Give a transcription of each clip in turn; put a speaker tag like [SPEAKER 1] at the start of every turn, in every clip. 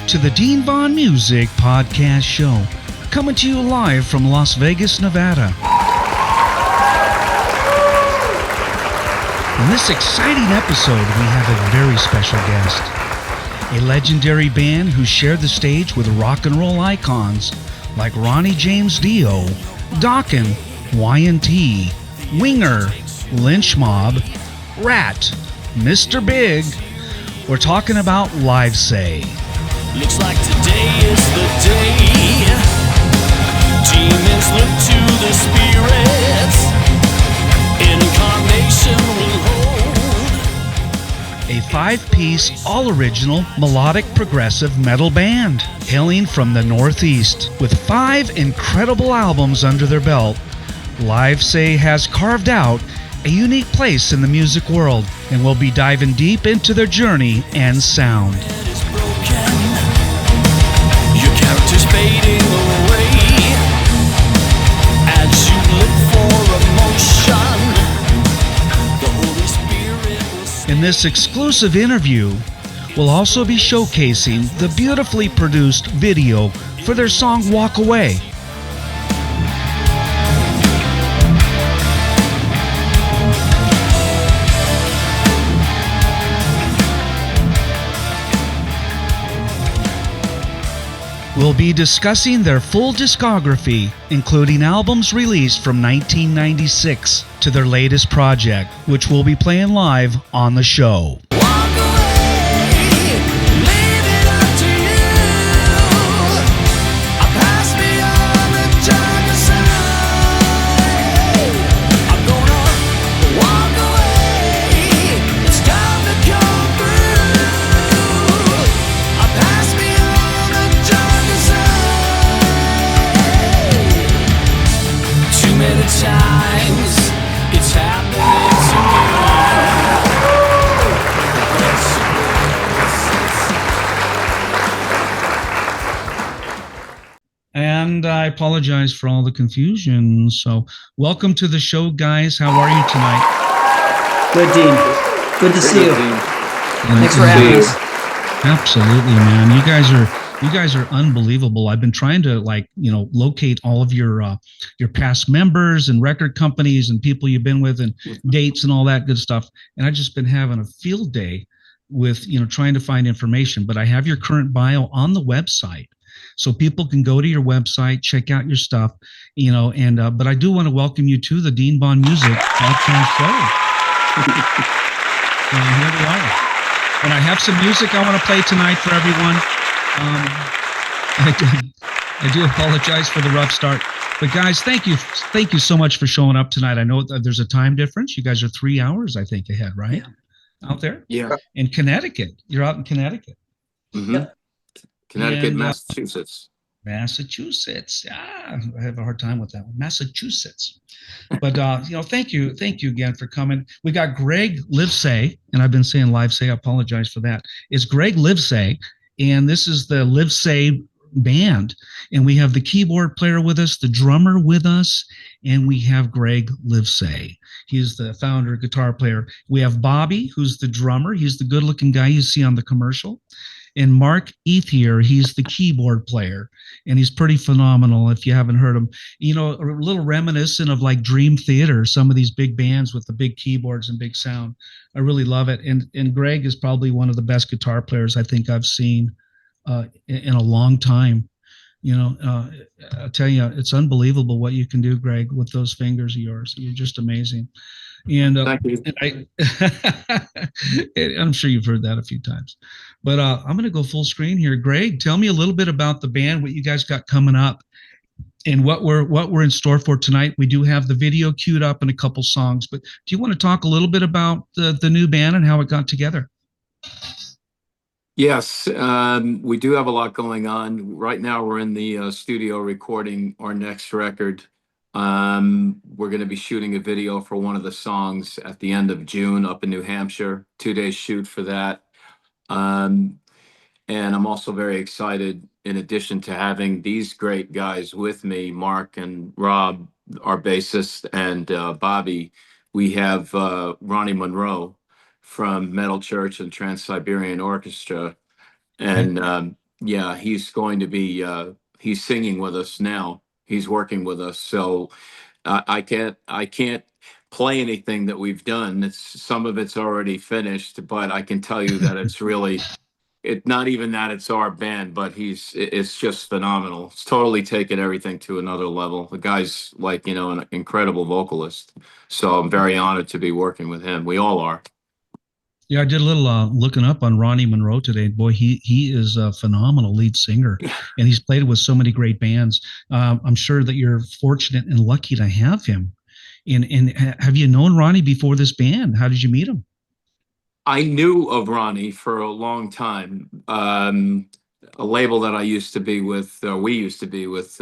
[SPEAKER 1] to the Dean Von Music podcast show, coming to you live from Las Vegas, Nevada. In this exciting episode, we have a very special guest, a legendary band who shared the stage with rock and roll icons like Ronnie James Dio, Dokken, Y&T, Winger, Lynch Mob, Rat, Mr. Big. We're talking about Livesay.
[SPEAKER 2] Looks like today is the day. Demons look to the spirits. Incarnation will hold.
[SPEAKER 1] A five-piece, all-original, melodic progressive metal band hailing from the Northeast. With 5 incredible albums under their belt, Livesay has carved out a unique place in the music world, and we'll be diving deep into their journey and sound.
[SPEAKER 2] Your character's fading away as you look for emotion. The Holy Spirit will
[SPEAKER 1] In this exclusive interview, we'll also be showcasing the beautifully produced video for their song Walk Away. We'll be discussing their full discography, including albums released from 1996 to their latest project, which we'll be playing live on the show.
[SPEAKER 2] walk away, leave it up to you. I pass beyond the darker side. I'm gonna walk away. It's time to come through. I pass beyond the darker side. Too many times it's happening to me.
[SPEAKER 1] And I apologize for all the confusion. So, welcome to the show, guys. How are you tonight?
[SPEAKER 3] Good, Dean. Good to see you. Thanks for having us.
[SPEAKER 1] Absolutely, man. You guys are unbelievable. I've been trying to locate all of your past members and record companies and people you've been with and dates and all that good stuff. And I've just been having a field day with trying to find information. But I have your current bio on the website, so people can go to your website, check out your stuff. But I do want to welcome you to the Dean Von Music podcast show. And here we are. And I have some music I want to play tonight for everyone. I do apologize for the rough start, but guys, thank you so much for showing up tonight. I know that there's a time difference. You guys are 3 hours, I think, ahead, right? Yeah. Out there?
[SPEAKER 4] Yeah.
[SPEAKER 1] In Connecticut. You're out in Connecticut.
[SPEAKER 4] Mm-hmm.
[SPEAKER 3] Yep.
[SPEAKER 4] Connecticut,
[SPEAKER 1] And,
[SPEAKER 4] Massachusetts.
[SPEAKER 1] Massachusetts. I have a hard time with that one. Massachusetts. But thank you again for coming. We got Gregg Livesay, and I've been saying Livesay. I apologize for that. It's Gregg Livesay, and this is the Livesay band. And we have the keyboard player with us, the drummer with us, and we have Gregg Livesay. He's the founder, guitar player. We have Bobby, who's the drummer. He's the good-looking guy you see on the commercial. And Mark Ethier, he's the keyboard player, and he's pretty phenomenal if you haven't heard him. A little reminiscent of like Dream Theater, some of these big bands with the big keyboards and big sound. I really love it. And Gregg is probably one of the best guitar players I think I've seen in a long time. I'll tell you, it's unbelievable what you can do, Gregg, with those fingers of yours. You're just amazing. And
[SPEAKER 4] Thank you.
[SPEAKER 1] I'm sure you've heard that a few times, but I'm going to go full screen here. Gregg, tell me a little bit about the band, what you guys got coming up, and what we're in store for tonight. We do have the video queued up and a couple songs, but do you want to talk a little bit about the new band and how it got together?
[SPEAKER 4] Yes, we do have a lot going on. Right now, we're in the studio recording our next record. We're going to be shooting a video for one of the songs at the end of June up in New Hampshire. 2-day shoot for that. And I'm also very excited, in addition to having these great guys with me, Mark and Rob, our bassist, and Bobby, we have Ronnie Monroe from Metal Church and Trans-Siberian Orchestra. And yeah, he's going to be he's singing with us now. He's working with us, so I can't play anything that we've done. It's some of it's already finished, but I can tell you that it's really it not even that it's our band, but it's just phenomenal. It's totally taken everything to another level. The guy's like, an incredible vocalist. So I'm very honored to be working with him. We all are.
[SPEAKER 1] Yeah, I did a little looking up on Ronnie Monroe today. Boy, he is a phenomenal lead singer, and he's played with so many great bands. I'm sure that you're fortunate and lucky to have him. And have you known Ronnie before this band? How did you meet him?
[SPEAKER 4] I knew of Ronnie for a long time. A label that I used to be with, we used to be with,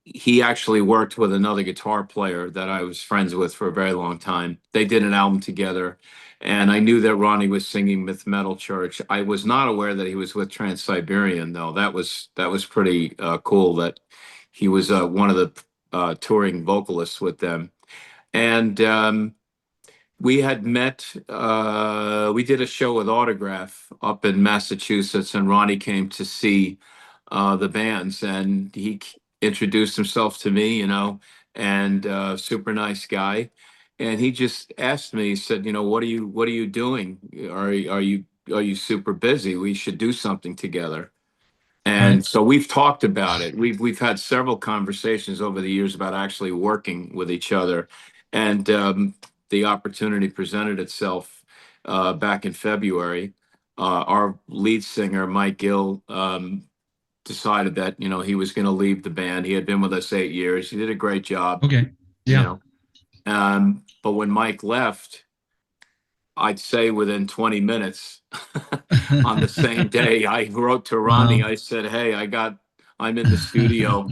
[SPEAKER 4] he actually worked with another guitar player that I was friends with for a very long time. They did an album together, and I knew that Ronnie was singing with Metal Church. I was not aware that he was with Trans-Siberian, though. That was pretty cool that he was one of the touring vocalists with them. And we had met, we did a show with Autograph up in Massachusetts, and Ronnie came to see the bands, and he introduced himself to me, and super nice guy. And he just asked me, he said, what are you doing? Are you super busy? We should do something together. And
[SPEAKER 1] Right.
[SPEAKER 4] so we've talked about it. We've had several conversations over the years about actually working with each other, and the opportunity presented itself back in February. Our lead singer, Mike Gill, decided that he was going to leave the band. He had been with us 8 years. He did a great job.
[SPEAKER 1] Okay.
[SPEAKER 4] You
[SPEAKER 1] Yeah.
[SPEAKER 4] know, but when Mike left, I'd say within 20 minutes on the same day, I wrote to Ronnie.
[SPEAKER 1] Wow.
[SPEAKER 4] I said, "Hey, I'm in the studio.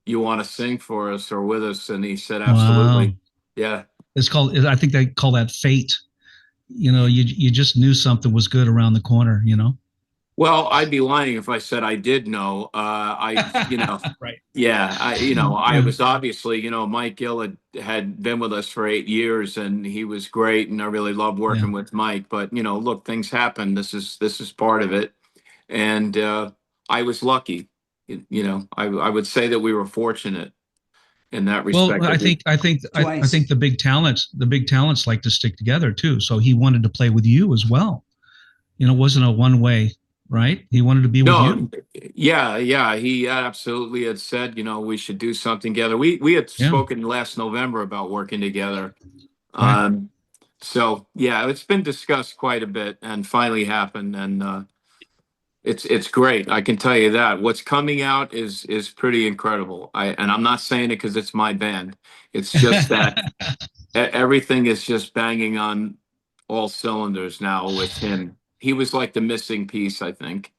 [SPEAKER 4] You want to sing for us or with us?" And he said,
[SPEAKER 1] Wow.
[SPEAKER 4] "Absolutely." Yeah.
[SPEAKER 1] It's called, I think they call that fate. You just knew something was good around the corner.
[SPEAKER 4] Well, I'd be lying if I said I did know.
[SPEAKER 1] Right.
[SPEAKER 4] Yeah, I
[SPEAKER 1] Yeah.
[SPEAKER 4] was obviously, Mike Gill had been with us for 8 years, and he was great, and I really loved
[SPEAKER 1] Yeah.
[SPEAKER 4] working with Mike. But look, things happen. This is part of it, and I was lucky. I would say that we were fortunate in that
[SPEAKER 1] Well,
[SPEAKER 4] respect.
[SPEAKER 3] Twice.
[SPEAKER 1] the big talents like to stick together too. So he wanted to play with you as well. It wasn't a one way, right? He wanted to be with
[SPEAKER 4] No,
[SPEAKER 1] you.
[SPEAKER 4] yeah, yeah, he absolutely had said, we should do something together. We had
[SPEAKER 1] Yeah.
[SPEAKER 4] spoken last November about working together.
[SPEAKER 1] Right.
[SPEAKER 4] Um, so yeah, it's been discussed quite a bit and finally happened, and it's great. I can tell you that what's coming out is pretty incredible. And I'm not saying it because it's my band. It's just that everything is just banging on all cylinders now with him. He was like the missing piece, I think.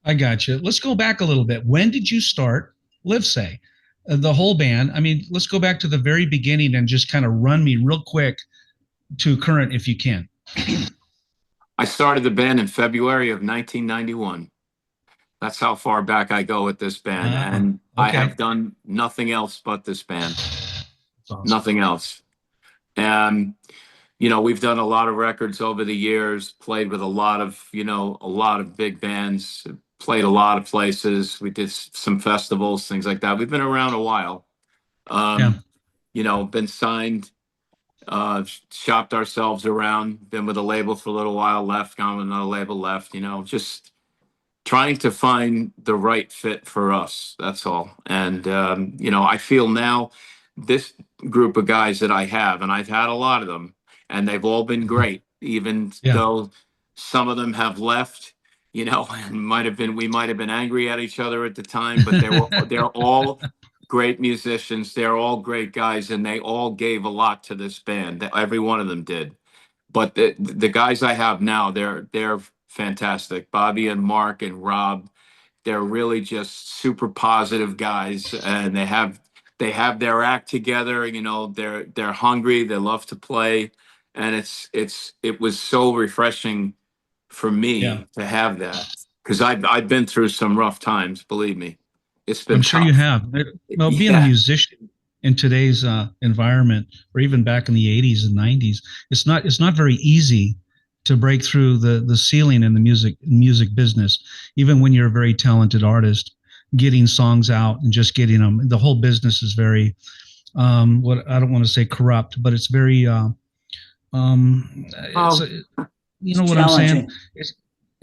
[SPEAKER 1] I got you. Let's go back a little bit. When did you start Livesay? The whole band. I mean, let's go back to the very beginning and just kind of run me real quick to current if you can.
[SPEAKER 4] I started the band in February of 1991. That's how far back I go with this band.
[SPEAKER 1] Ah,
[SPEAKER 4] And I
[SPEAKER 1] okay.
[SPEAKER 4] have done nothing else but this band.
[SPEAKER 1] That's awesome.
[SPEAKER 4] Nothing else. And, we've done a lot of records over the years, played with a lot of big bands, played a lot of places. We did some festivals, things like that. We've been around a while.
[SPEAKER 1] Yeah.
[SPEAKER 4] Um, been signed, shopped ourselves around, been with a label for a little while, left, gone with another label, left, just trying to find the right fit for us. That's all. And, I feel now this group of guys that I have, and I've had a lot of them, and they've all been
[SPEAKER 1] Mhm.
[SPEAKER 4] great, even
[SPEAKER 1] Yeah.
[SPEAKER 4] though some of them have left, and we might have been angry at each other at the time, but they're all great musicians. They're all great guys, and they all gave a lot to this band. Every one of them did. But the guys I have now, they're fantastic. Bobby and Mark and Rob, they're really just super positive guys, and they have their act together. They're hungry. They love to play, and it was so refreshing for
[SPEAKER 1] Yeah.
[SPEAKER 4] me to have that because I've been through some rough times. Believe me, it's
[SPEAKER 1] I'm
[SPEAKER 4] been
[SPEAKER 1] sure you
[SPEAKER 4] tough.
[SPEAKER 1] have. Well, being a
[SPEAKER 4] Yeah.
[SPEAKER 1] musician in today's environment, or even back in the 80s and 90s, it's not very easy to break through the ceiling in the music business, even when you're a very talented artist, getting songs out and just getting them. The whole business is very, what I don't want to say corrupt, but it's very, you know what I'm saying?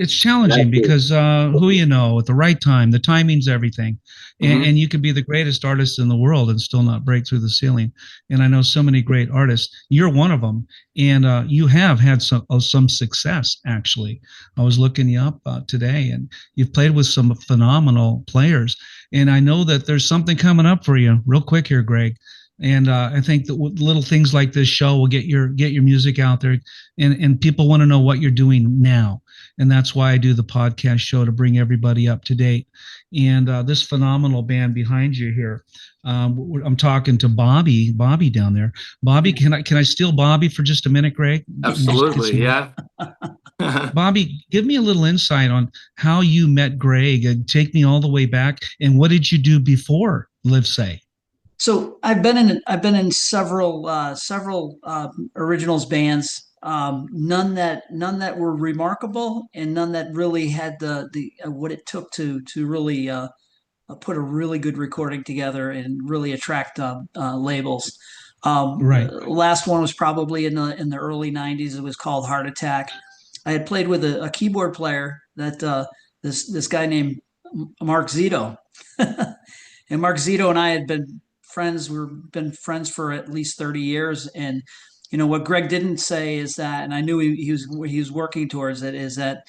[SPEAKER 1] It's challenging because who you know at the right time, the timing's everything, and you could be the greatest artist in the world and still not break through the ceiling. And I know so many great artists. You're one of them, and you have had some success. Actually, I was looking you up today, and you've played with some phenomenal players. And I know that there's something coming up for you real quick here, Gregg. And I think that little things like this show will get your music out there, and people want to know what you're doing now. And that's why I do the podcast show, to bring everybody up to date. And this phenomenal band behind you here, I'm talking to Bobby down there. Bobby, can I steal Bobby for just a minute, Gregg?
[SPEAKER 4] Absolutely, yeah.
[SPEAKER 1] Bobby, give me a little insight on how you met Gregg, and take me all the way back. And what did you do before Livesay?
[SPEAKER 3] So I've been in several originals bands. None that were remarkable, and none that really had the what it took to really put a really good recording together and really attract labels.
[SPEAKER 1] Right.
[SPEAKER 3] Last one was probably in the early '90s. It was called Heart Attack. I had played with a keyboard player that this guy named Mark Zito, and Mark Zito and I had been friends. We've been friends for at least 30 years, and you know what Gregg didn't say is that, and I knew he was working towards it, is that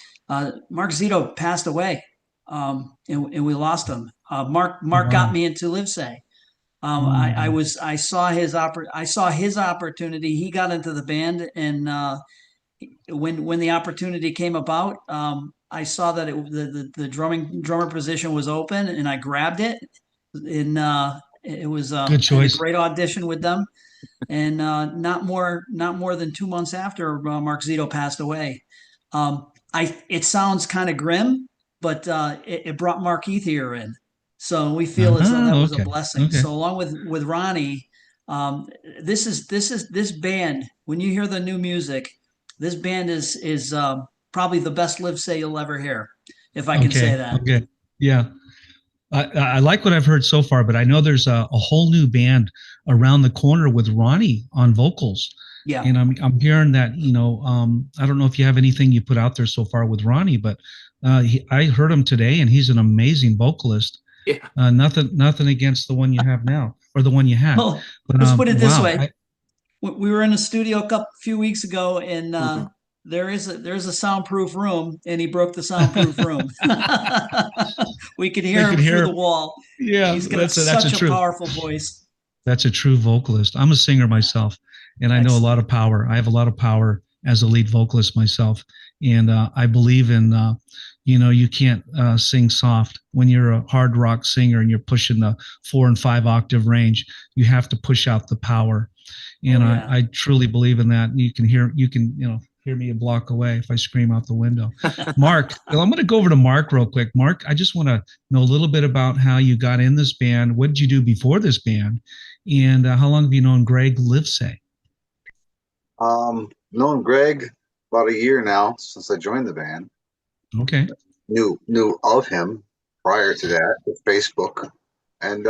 [SPEAKER 3] Mark Zito passed away, and we lost him. Mark got me into Livesay. I saw his opportunity. He got into the band, and when the opportunity came about, I saw that the drummer position was open, and I grabbed it. And it was
[SPEAKER 1] good choice.
[SPEAKER 3] A great audition with them. And not more than 2 months after Mark Zito passed away. It sounds kind of grim, but it brought Mark Ethier in. So we feel as though that was a blessing. Okay. So along with Ronnie, this band, when you hear the new music, this band is probably the best Livesay you'll ever hear, if I can say that.
[SPEAKER 1] Okay. Yeah. I like what I've heard so far, but I know there's a whole new band around the corner with Ronnie on vocals.
[SPEAKER 3] Yeah.
[SPEAKER 1] And I'm hearing that, you know, I don't know if you have anything you put out there so far with Ronnie, but I heard him today, and he's an amazing vocalist.
[SPEAKER 4] Yeah.
[SPEAKER 1] Nothing against the one you have now, or the one you had.
[SPEAKER 3] Well,
[SPEAKER 1] but,
[SPEAKER 3] let's put it this way. We were in a studio a few weeks ago, and there's a soundproof room, and he broke the soundproof room. We could hear him through the wall.
[SPEAKER 1] Yeah,
[SPEAKER 3] he's got such a powerful voice.
[SPEAKER 1] That's a true vocalist. I'm a singer myself, and I know a lot of power. I have a lot of power as a lead vocalist myself, and I believe in you can't sing soft when you're a hard rock singer and you're pushing the 4 and 5 octave range. You have to push out the power, and I truly believe in that. You can hear me a block away if I scream out the window. Mark, well, I'm going to go over to Mark real quick. Mark, I just want to know a little bit about how you got in this band. What did you do before this band? And how long have you known Gregg Livesay?
[SPEAKER 5] Known Gregg about a year now, since I joined the band.
[SPEAKER 1] Okay.
[SPEAKER 5] Knew of him prior to that with Facebook. And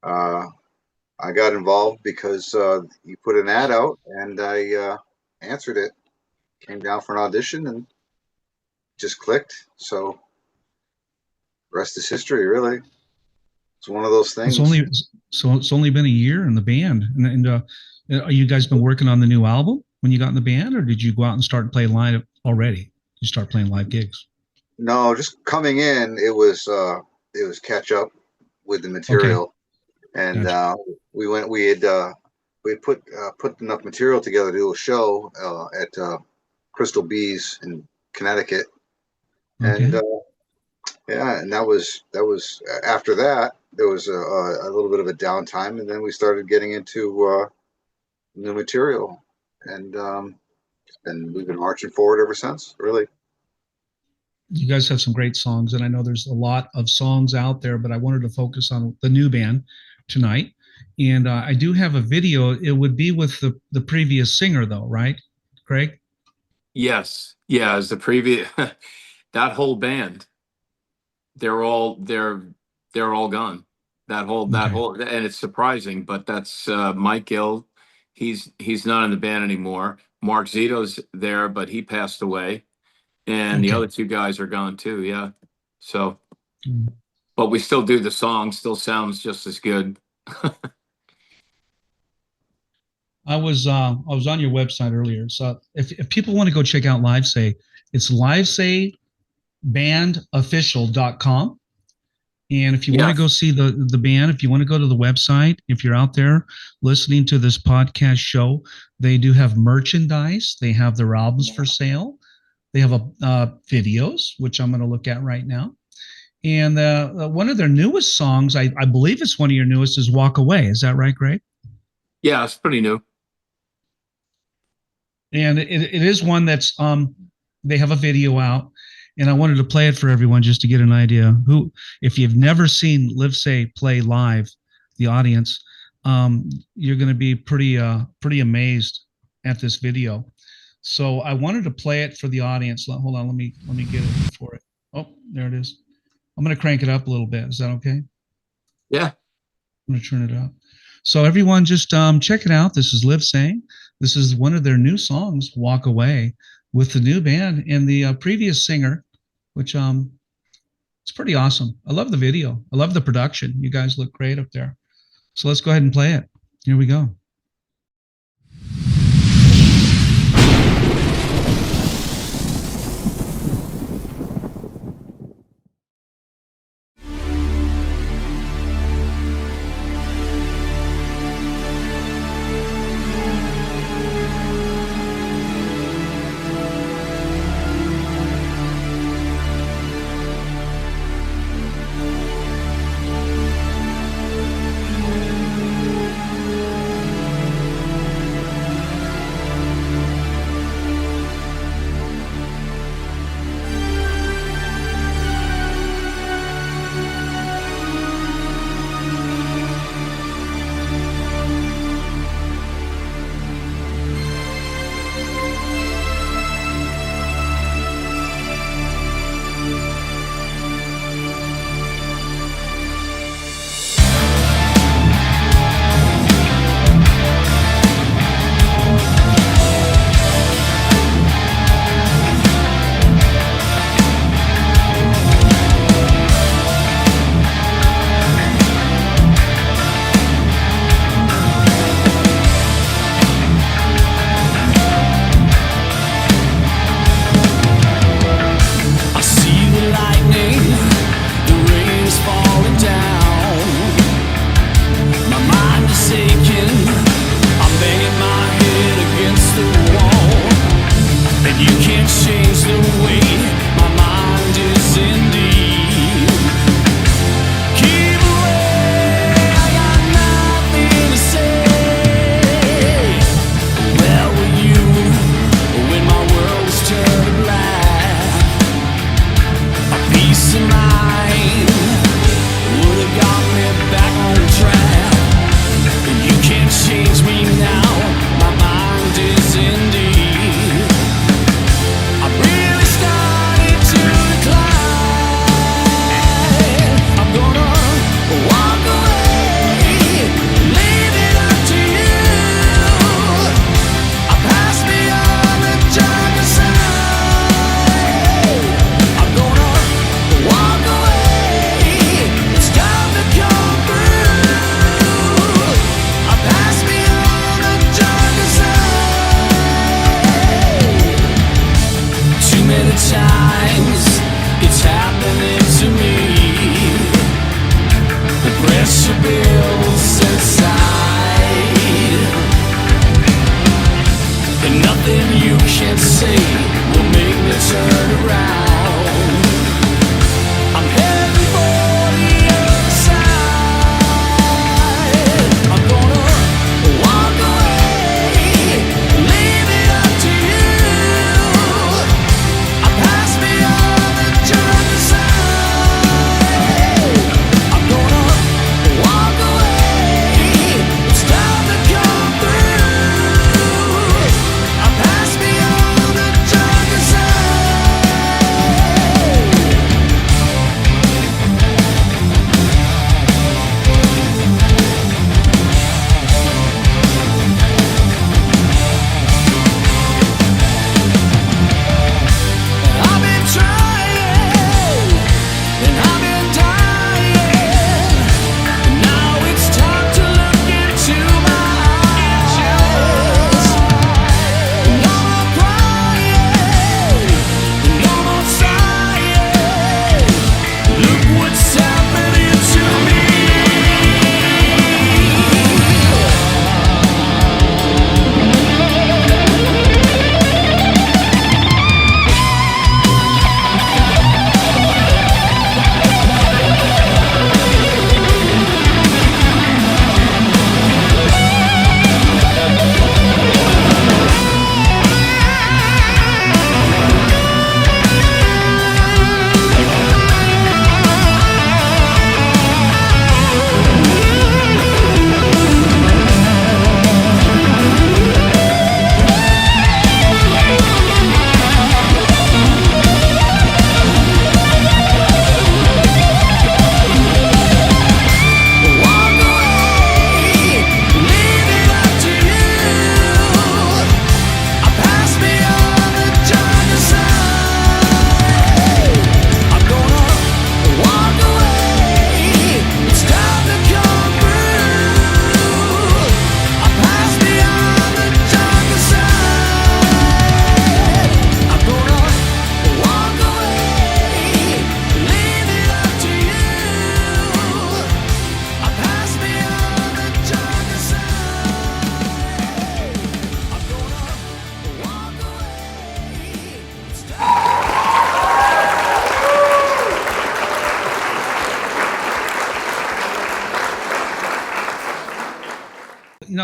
[SPEAKER 5] I got involved because you put an ad out, and I answered it, came down for an audition, and just clicked. So rest is history, really. It's one of those things.
[SPEAKER 1] It's only been a year in the band, and you guys been working on the new album when you got in the band, or did you go out and start playing live already? You start playing live gigs?
[SPEAKER 5] No, just coming in, it was catch up with the material, and gotcha. We had put enough material together to do a show at Crystal Bees in Connecticut, and and that was after that there was a little bit of a downtime, and then we started getting into new material, and we've been marching forward ever since, really.
[SPEAKER 1] You guys have some great songs, and I know there's a lot of songs out there, but I wanted to focus on the new band tonight. And I do have a video. It would be with the previous singer, though, right, Gregg?
[SPEAKER 4] Yes. Yeah. As the previous, that whole band, they're all gone. That
[SPEAKER 1] Okay.
[SPEAKER 4] whole, and it's surprising, but that's Mike Gill. He's not in the band anymore. Mark Zito's there, but he passed away, and the
[SPEAKER 1] Okay.
[SPEAKER 4] other two guys are gone too. Yeah. So,
[SPEAKER 1] Mm.
[SPEAKER 4] but we still do the song. Still sounds just as good.
[SPEAKER 1] I was on your website earlier. So if people want to go check out Livesay, it's livesaybandofficial.com. And if you want to go
[SPEAKER 4] Yes.
[SPEAKER 1] see the band, if you want to go to the website, if you're out there listening to this podcast show, they do have merchandise. They have their albums for sale. They have videos, which I'm going to look at right now. And one of their newest songs, I believe it's one of your newest, is "Walk Away." Is that right, Greg?
[SPEAKER 4] Yeah, it's pretty new.
[SPEAKER 1] And it is one that's they have a video out, and I wanted to play it for everyone just to get an idea. Who, if you've never seen Livesay play live, the audience, you're going to be pretty amazed at this video. So I wanted to play it for the audience. Hold on, let me get it for it. Oh, there it is. I'm going to crank it up a little bit. Is that okay?
[SPEAKER 4] Yeah.
[SPEAKER 1] I'm going to turn it up. So everyone just check it out. This is Livesay. This is one of their new songs, "Walk Away," with the new band and the previous singer, which it's pretty awesome. I love the video. I love the production. You guys look great up there. So let's go ahead and play it. Here we go.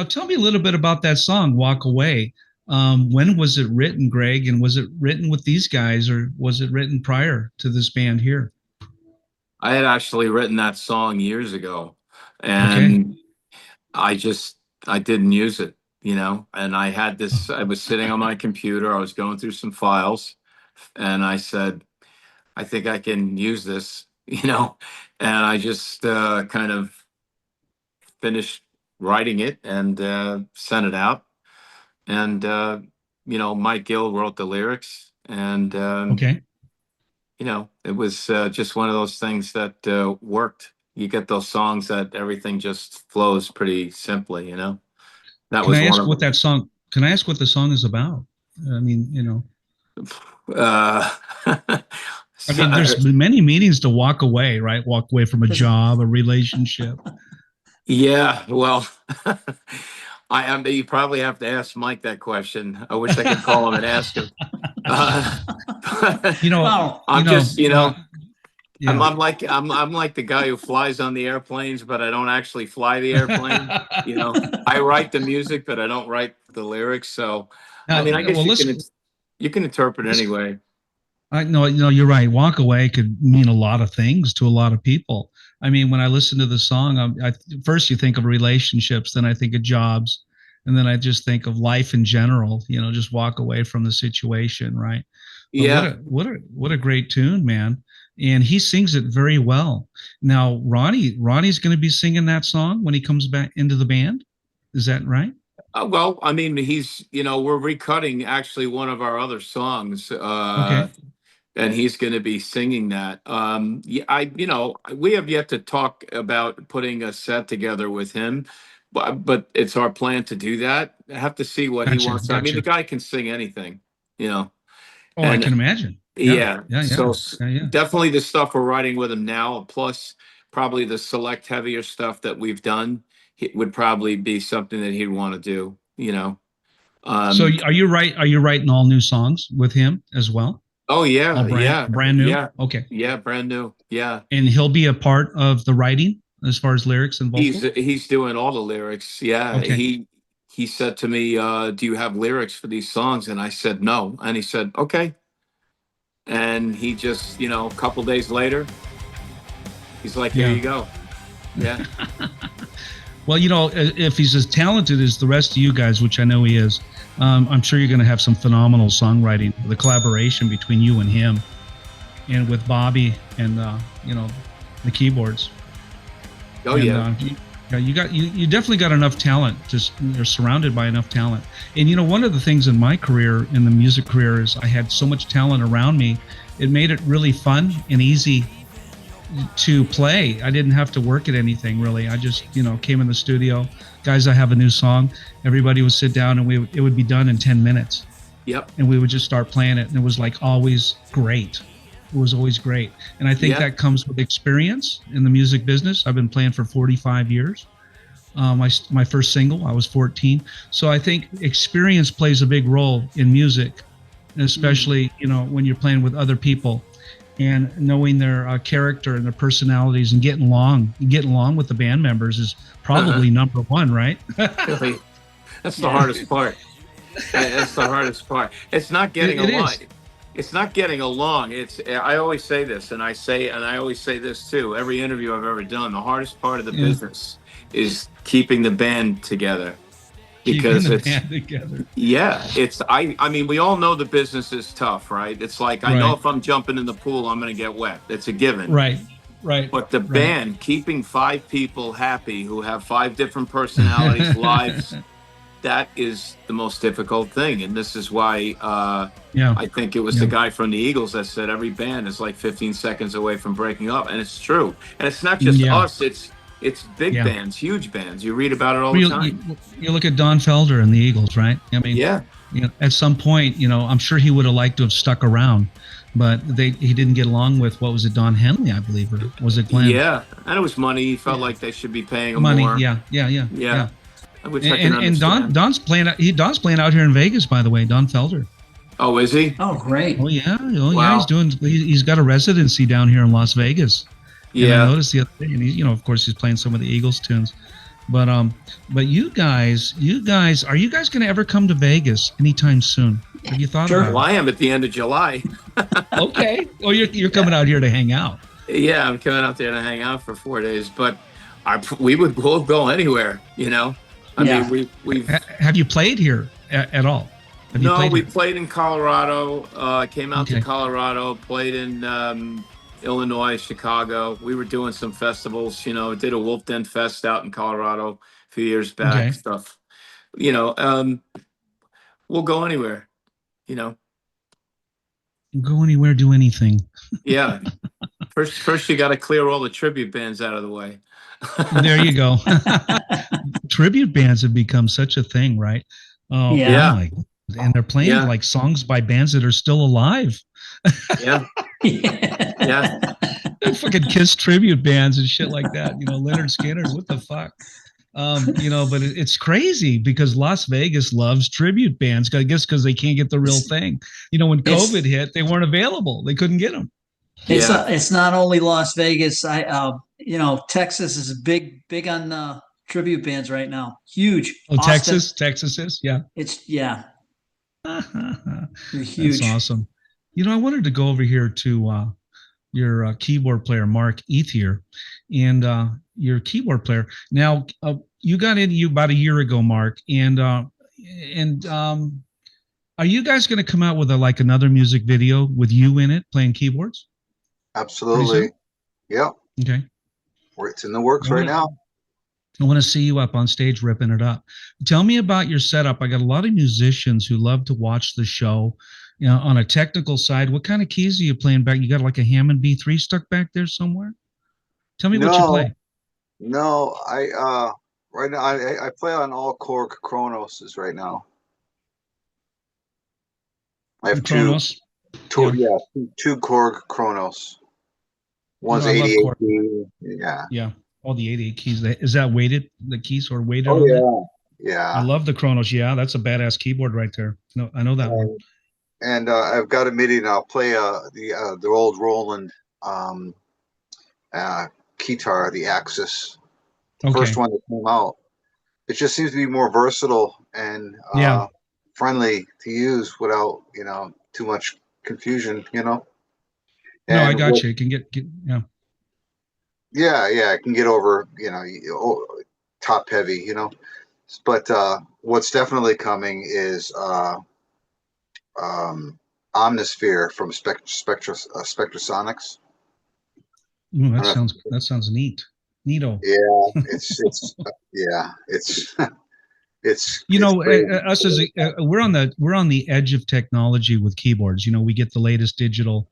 [SPEAKER 1] tell me a little bit about that song, Walk Away. When was it written, Gregg? And was it written with these guys, or was it written prior to this band here?
[SPEAKER 4] I had actually written that song years ago,
[SPEAKER 1] Okay.
[SPEAKER 4] and I didn't use it, and I had this, I was sitting on my computer, I was going through some files, and I said, I think I can use this, and I just kind of finished writing it and sent it out. And, Mike Gill wrote the lyrics, and,
[SPEAKER 1] Okay.
[SPEAKER 4] it was just one of those things that worked. You get those songs that everything just flows pretty simply, That
[SPEAKER 1] Can
[SPEAKER 4] was
[SPEAKER 1] I
[SPEAKER 4] one
[SPEAKER 1] ask
[SPEAKER 4] of
[SPEAKER 1] what
[SPEAKER 4] them.
[SPEAKER 1] that song? Can I ask what the song is about? I mean,
[SPEAKER 4] Uh,
[SPEAKER 1] I mean, there's many meanings to walk away, right? Walk away from a job, a relationship.
[SPEAKER 4] yeah, well, I am. You probably have to ask Mike that question. I wish I could call him and ask him. Uh,
[SPEAKER 3] Oh,
[SPEAKER 4] I'm just,
[SPEAKER 1] yeah.
[SPEAKER 4] I'm like the guy who flies on the airplanes, but I don't actually fly the airplane. I write the music, but I don't write the lyrics. So, I
[SPEAKER 1] Now,
[SPEAKER 4] mean, I guess
[SPEAKER 1] well,
[SPEAKER 4] you can interpret anyway.
[SPEAKER 1] I know, you're right. Walk away could mean a lot of things to a lot of people. I mean, when I listen to the song, first you think of relationships, then I think of jobs, and then I just think of life in general. Just walk away from the situation, right? But
[SPEAKER 4] Yeah.
[SPEAKER 1] what a great tune, man! And he sings it very well. Now, Ronnie's going to be singing that song when he comes back into the band. Is that right?
[SPEAKER 4] Well, I mean, we're recutting actually one of our other songs.
[SPEAKER 1] Okay,
[SPEAKER 4] And he's going to be singing that. Yeah, we have yet to talk about putting a set together with him, but it's our plan to do that. I have to see what he
[SPEAKER 1] gotcha,
[SPEAKER 4] wants. I mean, the
[SPEAKER 1] gotcha.
[SPEAKER 4] guy can sing anything,
[SPEAKER 1] Oh, I can
[SPEAKER 4] and
[SPEAKER 1] imagine. Yeah,
[SPEAKER 4] yeah,
[SPEAKER 1] yeah, yeah,
[SPEAKER 4] so
[SPEAKER 1] yeah, yeah.
[SPEAKER 4] definitely the stuff we're writing with him now, plus probably the select heavier stuff that we've done, it would probably be something that he'd want to do.
[SPEAKER 1] So
[SPEAKER 4] Um,
[SPEAKER 1] are you writing all new songs with him as well?
[SPEAKER 4] oh
[SPEAKER 1] All
[SPEAKER 4] yeah, yeah,
[SPEAKER 1] brand new?
[SPEAKER 4] yeah,
[SPEAKER 1] Okay.
[SPEAKER 4] yeah, brand new, yeah.
[SPEAKER 1] And he'll be a part of the writing as far as lyrics and
[SPEAKER 4] He's
[SPEAKER 1] vocals?
[SPEAKER 4] he's doing all the lyrics. Yeah,
[SPEAKER 1] Okay.
[SPEAKER 4] he said to me, "Do you have lyrics for these songs?" And I said, "No." And he said, "Okay." And he just, a couple days later, he's like, "Here
[SPEAKER 1] Yeah.
[SPEAKER 4] you go." Yeah.
[SPEAKER 1] Well, if he's as talented as the rest of you guys, which I know he is, I'm sure you're going to have some phenomenal songwriting, the collaboration between you and him, and with Bobby and the keyboards.
[SPEAKER 4] Oh
[SPEAKER 1] And,
[SPEAKER 4] yeah.
[SPEAKER 1] you definitely got enough talent. You're surrounded by enough talent. And one of the things in my career, in the music career, is I had so much talent around me. It made it really fun and easy to play. I didn't have to work at anything really. I just came in the studio. Guys, I have a new song. Everybody would sit down and it would be done in 10 minutes.
[SPEAKER 4] Yep.
[SPEAKER 1] And we would just start playing it, and it was like always great. It was always great. And I think
[SPEAKER 4] Yeah.
[SPEAKER 1] that comes with experience in the music business. I've been playing for 45 years. My first single, I was 14. So I think experience plays a big role in music, especially, when you're playing with other people and knowing their character and their personalities and getting along with the band members is probably number one, right?
[SPEAKER 4] Really, that's the hardest part. That's the hardest part. It's not getting
[SPEAKER 1] It
[SPEAKER 4] along.
[SPEAKER 1] is.
[SPEAKER 4] It's not getting along. I always say this, and I always say this too. Every interview I've ever done, the hardest part of the
[SPEAKER 1] Yeah.
[SPEAKER 4] business is keeping the band together.
[SPEAKER 1] Keeping
[SPEAKER 4] Because
[SPEAKER 1] the
[SPEAKER 4] it's
[SPEAKER 1] band together.
[SPEAKER 4] yeah, I mean, we all know the business is tough, right? It's like I know
[SPEAKER 1] Right.
[SPEAKER 4] if I'm jumping in the pool, I'm going to get wet. It's a given.
[SPEAKER 1] Right.
[SPEAKER 4] But the
[SPEAKER 1] Right.
[SPEAKER 4] band, keeping 5 people happy who have 5 different personalities, lives, that is the most difficult thing. And this is why
[SPEAKER 1] Yeah.
[SPEAKER 4] I think it was the guy from the Eagles that said every band is like 15 seconds away from breaking up. And it's true. And it's not just
[SPEAKER 1] Yeah.
[SPEAKER 4] us, it's big
[SPEAKER 1] Yeah.
[SPEAKER 4] bands, huge bands. You read about it all the time.
[SPEAKER 1] You look at Don Felder and the Eagles, right? I mean,
[SPEAKER 4] Yeah.
[SPEAKER 1] at some point, I'm sure he would have liked to have stuck around, but he didn't get along with, what was it, Don Henley, I believe, or was it Glenn?
[SPEAKER 4] Yeah, and it was money. He felt like they should be paying him
[SPEAKER 1] Money,
[SPEAKER 4] more.
[SPEAKER 1] yeah.
[SPEAKER 4] Which I can
[SPEAKER 1] And
[SPEAKER 4] understand.
[SPEAKER 1] Don's playing out here in Vegas, by the way, Don Felder.
[SPEAKER 4] Oh, is he?
[SPEAKER 3] Oh, great.
[SPEAKER 1] Oh yeah,
[SPEAKER 4] Wow.
[SPEAKER 1] he's got a residency down here in Las Vegas. And I
[SPEAKER 4] Yeah.
[SPEAKER 1] noticed the other day, and of course he's playing some of the Eagles tunes. But you guys, are you guys going to ever come to Vegas anytime soon? Have you thought
[SPEAKER 3] Sure.
[SPEAKER 1] about
[SPEAKER 4] Well, I am at the end of July.
[SPEAKER 1] it? Okay. Oh, you're coming out here to hang out.
[SPEAKER 4] Yeah, I'm coming out there to hang out for 4 days, but we'll go anywhere, you know. I
[SPEAKER 3] Yeah.
[SPEAKER 4] mean, we've
[SPEAKER 1] Have you played here at all? Have you
[SPEAKER 4] no,
[SPEAKER 1] played
[SPEAKER 4] we
[SPEAKER 1] here?
[SPEAKER 4] played in Colorado. Came out
[SPEAKER 1] Okay.
[SPEAKER 4] to Colorado, played in Illinois, Chicago. We were doing some festivals, you know. Did a Wolf Den Fest out in Colorado a few years back.
[SPEAKER 1] Okay.
[SPEAKER 4] Stuff, you know. We'll go anywhere, you know.
[SPEAKER 1] Go anywhere, do anything.
[SPEAKER 4] Yeah. First, you got to clear all the tribute bands out of the way.
[SPEAKER 1] There you go. Tribute bands have become such a thing, right? Oh,
[SPEAKER 3] Yeah.
[SPEAKER 1] my. And they're playing
[SPEAKER 4] Yeah.
[SPEAKER 1] like songs by bands that are still alive.
[SPEAKER 4] Yeah, yeah.
[SPEAKER 1] Fucking Kiss tribute bands and shit like that. You know, Leonard Skinner. What the fuck? You know, but it's crazy because Las Vegas loves tribute bands. I guess because they can't get the real thing. You know, when COVID hit, they weren't available. They couldn't get them.
[SPEAKER 4] Yeah.
[SPEAKER 3] It's not only Las Vegas. You know, Texas is big on tribute bands right now. Huge.
[SPEAKER 1] Oh,
[SPEAKER 3] Austin,
[SPEAKER 1] Texas is, yeah.
[SPEAKER 3] It's they're
[SPEAKER 1] That's
[SPEAKER 3] huge.
[SPEAKER 1] awesome. You know, I wanted to go over here to your keyboard player, Mark Ethier, and your keyboard player. Now, you got into you about a year ago, Mark, and are you guys going to come out with like another music video with you in it playing keyboards?
[SPEAKER 5] Absolutely. Yeah.
[SPEAKER 1] Okay.
[SPEAKER 5] It's in the works right now.
[SPEAKER 1] I want to see you up on stage ripping it up. Tell me about your setup. I got a lot of musicians who love to watch the show. You know, on a technical side, what kind of keys are you playing back? You got like a Hammond B3 stuck back there somewhere? Tell me what you play.
[SPEAKER 5] No, right now I play on all Korg Chronoses right now. I have two Korg Chronos. One's 88 key. Yeah.
[SPEAKER 1] Yeah. All the 88 keys. Is that weighted? The keys are weighted?
[SPEAKER 5] Oh,
[SPEAKER 1] on
[SPEAKER 5] yeah.
[SPEAKER 1] that?
[SPEAKER 5] Yeah.
[SPEAKER 1] I love the Kronos. Yeah, that's a badass keyboard right there. No, I know that one.
[SPEAKER 5] And I've got a MIDI now. I'll play the old Roland guitar, the Axis. First one that came out. It just seems to be more versatile and friendly to use without, you know, too much confusion, you know. And
[SPEAKER 1] no, I got you. It can get
[SPEAKER 5] Yeah, it can get over, you know, top heavy, you know. But what's definitely coming is Omnisphere from Spectrasonics.
[SPEAKER 1] That sounds neat. Neato.
[SPEAKER 5] Yeah, it's
[SPEAKER 1] you know, us as
[SPEAKER 5] crazy.
[SPEAKER 1] we're on the edge of technology with keyboards. You know, we get the latest digital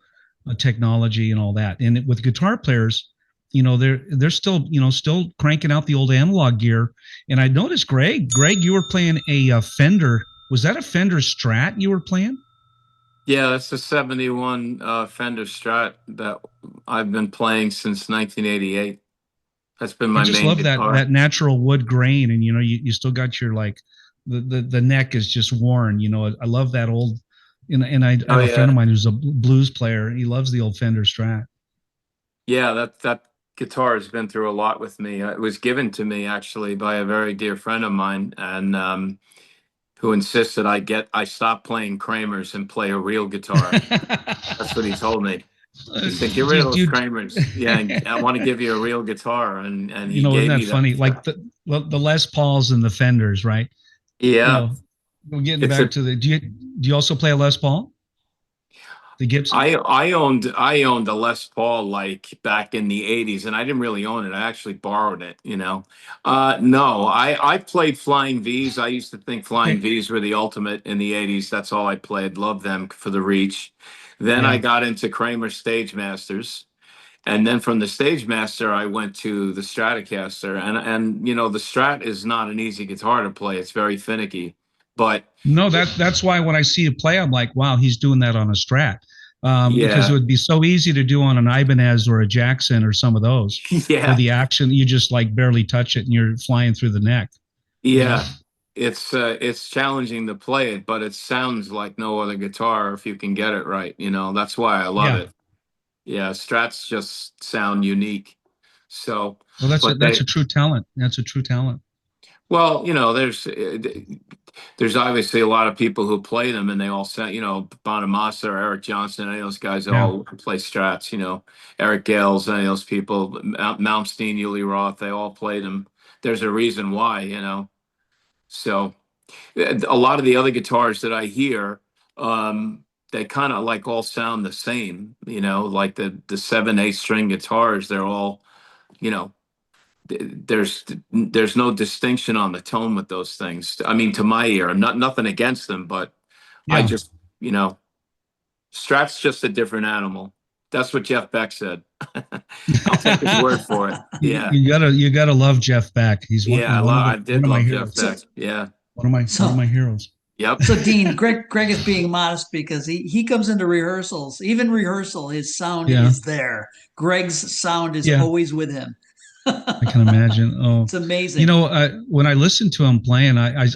[SPEAKER 1] technology and all that. And with guitar players, you know, they're still, you know, still cranking out the old analog gear. And I noticed, Gregg, you were playing a Fender. Was that a Fender Strat you were playing?
[SPEAKER 4] Yeah, that's a 71 Fender Strat that I've been playing since 1988. That's been my main guitar. I just love
[SPEAKER 1] that natural wood grain, and you know, you still got your like the neck is just worn. You know, I love that old. And I have a friend of mine who's a blues player. He loves the old Fender Strat.
[SPEAKER 4] Yeah, that guitar has been through a lot with me. It was given to me actually by a very dear friend of mine, and who insisted I stop playing Kramers and play a real guitar. That's what he told me. He said, "Get rid of those Kramers. Yeah, I want to give you a real guitar." And he
[SPEAKER 1] you know,
[SPEAKER 4] gave
[SPEAKER 1] isn't
[SPEAKER 4] me
[SPEAKER 1] that funny? Like the Les Pauls and the Fenders, right?
[SPEAKER 4] Yeah.
[SPEAKER 1] You know, we're getting back to the. Do you also play a Les Paul? The Gibson.
[SPEAKER 4] I owned a Les Paul like back in the 80s, and I didn't really own it. I actually borrowed it, you know. No, I played Flying V's. I used to think Flying V's were the ultimate in the 80s. That's all I played. Loved them for the reach. Then I got into Kramer Stage Masters. And then from the Stage Master, I went to the Stratocaster. And you know, the Strat is not an easy guitar to play. It's very finicky. But
[SPEAKER 1] no, that's why when I see you play, I'm like, wow, he's doing that on a Strat. Because it would be so easy to do on an Ibanez or a Jackson or some of those.
[SPEAKER 4] Yeah.
[SPEAKER 1] Where the action, you just like barely touch it and you're flying through the neck.
[SPEAKER 4] Yeah. It's challenging to play it, but it sounds like no other guitar if you can get it right. You know, that's why I love it. Yeah, Strats just sound unique. So,
[SPEAKER 1] Well,
[SPEAKER 4] but
[SPEAKER 1] that's a true talent. That's a true talent.
[SPEAKER 4] well, there's obviously a lot of people who play them, and they all sound, Bonamassa or Eric Johnson, any of those guys all play Strats. Eric Gales, any of those people, Malmsteen, Uli Roth, they all play them. There's a reason why. So a lot of the other guitars that I hear, they kind of like all sound the same. Like the 7/8 string guitars, they're all, there's no distinction on the tone with those things. I mean, to my ear, nothing against them, but I just, Strat's just a different animal. That's what Jeff Beck said. I'll take his word for it. Yeah,
[SPEAKER 1] you gotta love Jeff Beck. He's
[SPEAKER 4] I did love Jeff Beck. Yeah,
[SPEAKER 1] one of my heroes.
[SPEAKER 4] Yep.
[SPEAKER 3] So Dean, Greg is being modest because he comes into rehearsals. Even rehearsal, his sound is there. Greg's sound is always with him.
[SPEAKER 1] I can imagine. Oh,
[SPEAKER 3] it's amazing.
[SPEAKER 1] When I listened to him playing, I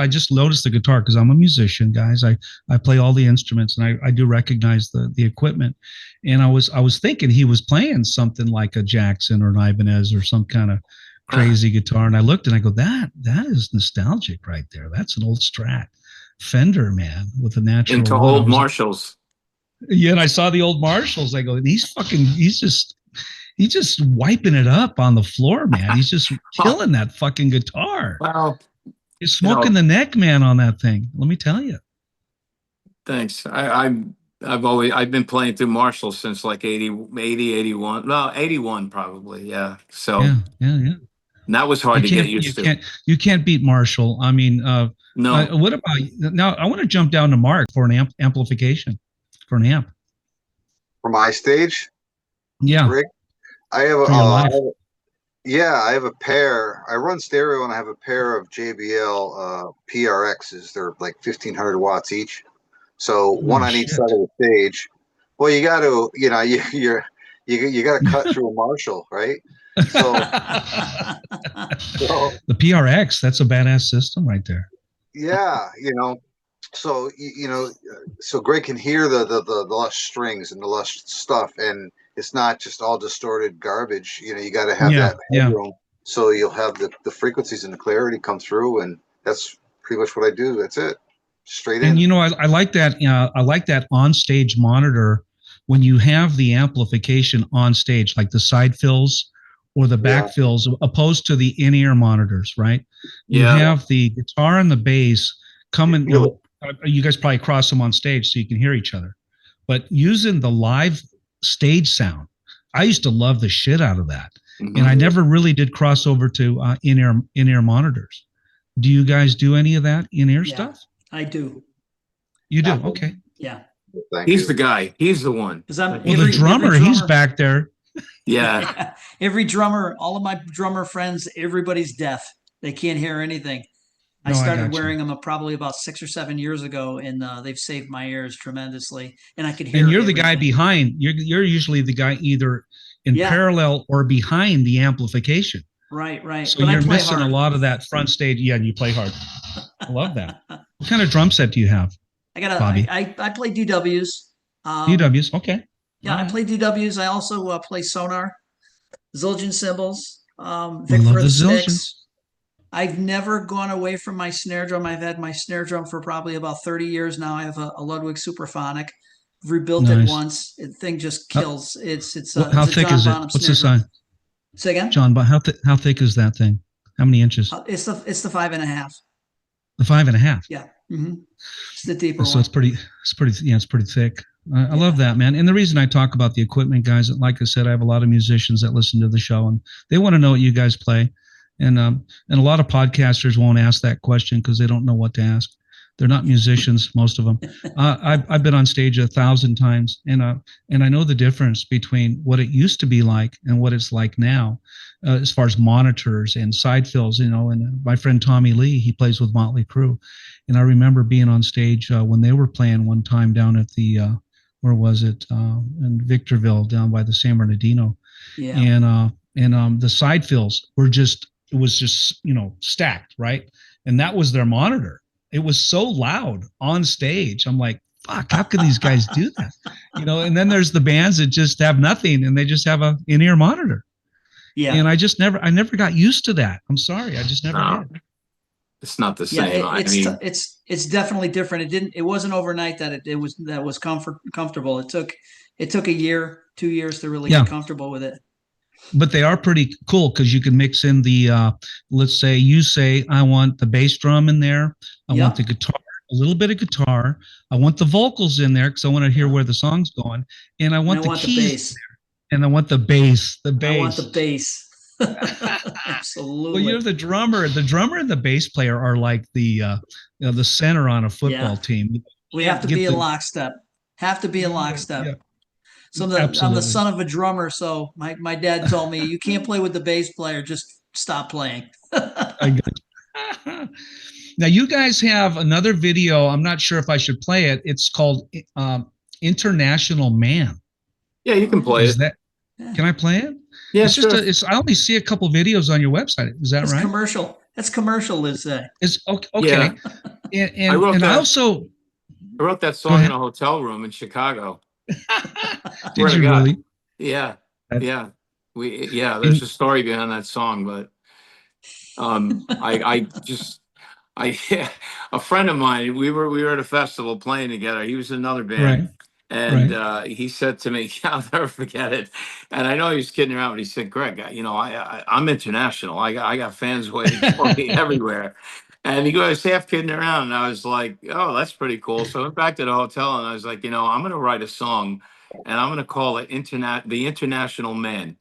[SPEAKER 1] just noticed the guitar because I'm a musician, guys. I play all the instruments and I do recognize the equipment. And I was thinking he was playing something like a Jackson or an Ibanez or some kind of crazy guitar. And I looked and I go, that is nostalgic right there. That's an old Strat Fender, man, with a natural.
[SPEAKER 4] Into old Marshalls.
[SPEAKER 1] Yeah, and I saw the old Marshalls. I go, he's just wiping it up on the floor, man. He's just killing that fucking guitar.
[SPEAKER 4] Wow.
[SPEAKER 1] He's smoking the neck, man, on that thing. Let me tell you.
[SPEAKER 4] Thanks. I've been playing through Marshall since like 80, 81. No, 81 probably. Yeah. So
[SPEAKER 1] yeah.
[SPEAKER 4] And that was hard to get used to.
[SPEAKER 1] You can't beat Marshall. I mean,
[SPEAKER 4] no.
[SPEAKER 1] What about now? I want to jump down to Mark for an amplification for an amp.
[SPEAKER 5] For my stage?
[SPEAKER 1] Yeah.
[SPEAKER 5] Rick? I have a pair. I run stereo and I have a pair of JBL PRXs. They're like 1,500 watts each. So one on each side of the stage. Well, you got to, you got to cut through a Marshall, right? So
[SPEAKER 1] the PRX, that's a badass system right there.
[SPEAKER 5] Yeah, so so Greg can hear the lush strings and the lush stuff, and it's not just all distorted garbage. You got to have that headroom, so you'll have the frequencies and the clarity come through, and that's pretty much what I do. That's it, straight in.
[SPEAKER 1] And I like that. I like that on stage monitor when you have the amplification on stage, like the side fills or the back fills, opposed to the in-ear monitors, right? You have the guitar and the bass coming. You guys probably cross them on stage so you can hear each other. But using the live stage sound, I used to love the shit out of that. Mm-hmm. And I never really did cross over to in-ear monitors. Do you guys do any of that in-ear stuff?
[SPEAKER 3] I do.
[SPEAKER 1] You do? Okay.
[SPEAKER 3] Yeah.
[SPEAKER 4] He's the guy. He's the one.
[SPEAKER 1] The drummer, he's back there.
[SPEAKER 4] Yeah.
[SPEAKER 3] Every drummer, all of my drummer friends, everybody's deaf. They can't hear anything. I started wearing them probably about 6 or 7 years ago, and they've saved my ears tremendously. And I could hear.
[SPEAKER 1] And you're the guy behind. You're usually the guy either in parallel or behind the amplification.
[SPEAKER 3] Right.
[SPEAKER 1] So you're missing a lot of that front stage. Yeah, and you play hard. I love that. What kind of drum set do you have?
[SPEAKER 3] Bobby? I play DWs.
[SPEAKER 1] DWs, okay.
[SPEAKER 3] Yeah, I play DWs. I also play Sonar, Zildjian cymbals, Victor sticks. I've never gone away from my snare drum. I've had my snare drum for probably about 30 years now. I have a Ludwig Superphonic. I've rebuilt it once. The thing just kills.
[SPEAKER 1] How thick is it? What's the size?
[SPEAKER 3] Say again,
[SPEAKER 1] John. But how thick is that thing? How many inches?
[SPEAKER 3] It's the 5.5.
[SPEAKER 1] The 5.5.
[SPEAKER 3] Yeah. Mm-hmm. It's the deeper
[SPEAKER 1] so
[SPEAKER 3] one.
[SPEAKER 1] It's pretty thick. I love that, man. And the reason I talk about the equipment, guys, like I said, I have a lot of musicians that listen to the show, and they want to know what you guys play. And a lot of podcasters won't ask that question because they don't know what to ask. They're not musicians, most of them. I've been on stage 1,000 times, and I know the difference between what it used to be like and what it's like now, as far as monitors and side fills. And my friend Tommy Lee, he plays with Motley Crue, and I remember being on stage when they were playing one time down at the where was it in Victorville, down by the San Bernardino, and the side fills were just stacked, right, and that was their monitor. It was so loud on stage. I'm like, fuck, how can these guys do that? And then there's the bands that just have nothing and they just have a in-ear monitor.
[SPEAKER 3] Yeah.
[SPEAKER 1] And I never got used to that. I'm sorry. I just never
[SPEAKER 4] No.
[SPEAKER 1] did.
[SPEAKER 4] It's not the
[SPEAKER 3] Yeah,
[SPEAKER 4] same. I mean,
[SPEAKER 3] it's definitely different. It wasn't overnight that it was comfortable. It took a year, 2 years to really
[SPEAKER 1] Yeah.
[SPEAKER 3] get comfortable with it.
[SPEAKER 1] But they are pretty cool because you can mix in the let's say you say I want the bass drum in there, I want the guitar, a little bit of guitar, I want the vocals in there because I want to hear where the song's going, and I want the keys
[SPEAKER 3] bass.
[SPEAKER 1] and I want the bass.
[SPEAKER 3] I want the bass. Absolutely.
[SPEAKER 1] Well, you're the drummer. The drummer and the bass player are like the the center on a football team.
[SPEAKER 3] We have to be in lockstep. Have to be in lockstep.
[SPEAKER 1] Yeah.
[SPEAKER 3] So I'm the son of a drummer, so my dad told me you can't play with the bass player, just stop playing.
[SPEAKER 1] I got Now you guys have another video. I'm not sure if I should play it. It's called International Man.
[SPEAKER 4] yeah, you can play it.
[SPEAKER 1] Can I play it?
[SPEAKER 4] Yeah,
[SPEAKER 1] it's
[SPEAKER 4] sure.
[SPEAKER 1] just I only see a couple videos on your website. Is that
[SPEAKER 3] It's
[SPEAKER 1] right?
[SPEAKER 3] commercial. That's commercial, Livesay.
[SPEAKER 1] It's okay.
[SPEAKER 4] Yeah.
[SPEAKER 1] And
[SPEAKER 4] I wrote
[SPEAKER 1] I
[SPEAKER 4] that.
[SPEAKER 1] also
[SPEAKER 4] I wrote that song in a hotel room in Chicago.
[SPEAKER 1] did you really?
[SPEAKER 4] Yeah, yeah. There's a story behind that song, but a friend of mine, we were at a festival playing together. He was in another band.
[SPEAKER 1] Right.
[SPEAKER 4] And he said to me, I'll never forget it. And I know he was kidding around, but he said, Greg, I'm international. I got fans waiting for me everywhere. And he goes, half kidding around. And I was like, oh, that's pretty cool. So I went back to the hotel and I was like, I'm going to write a song and I'm going to call it The International Man.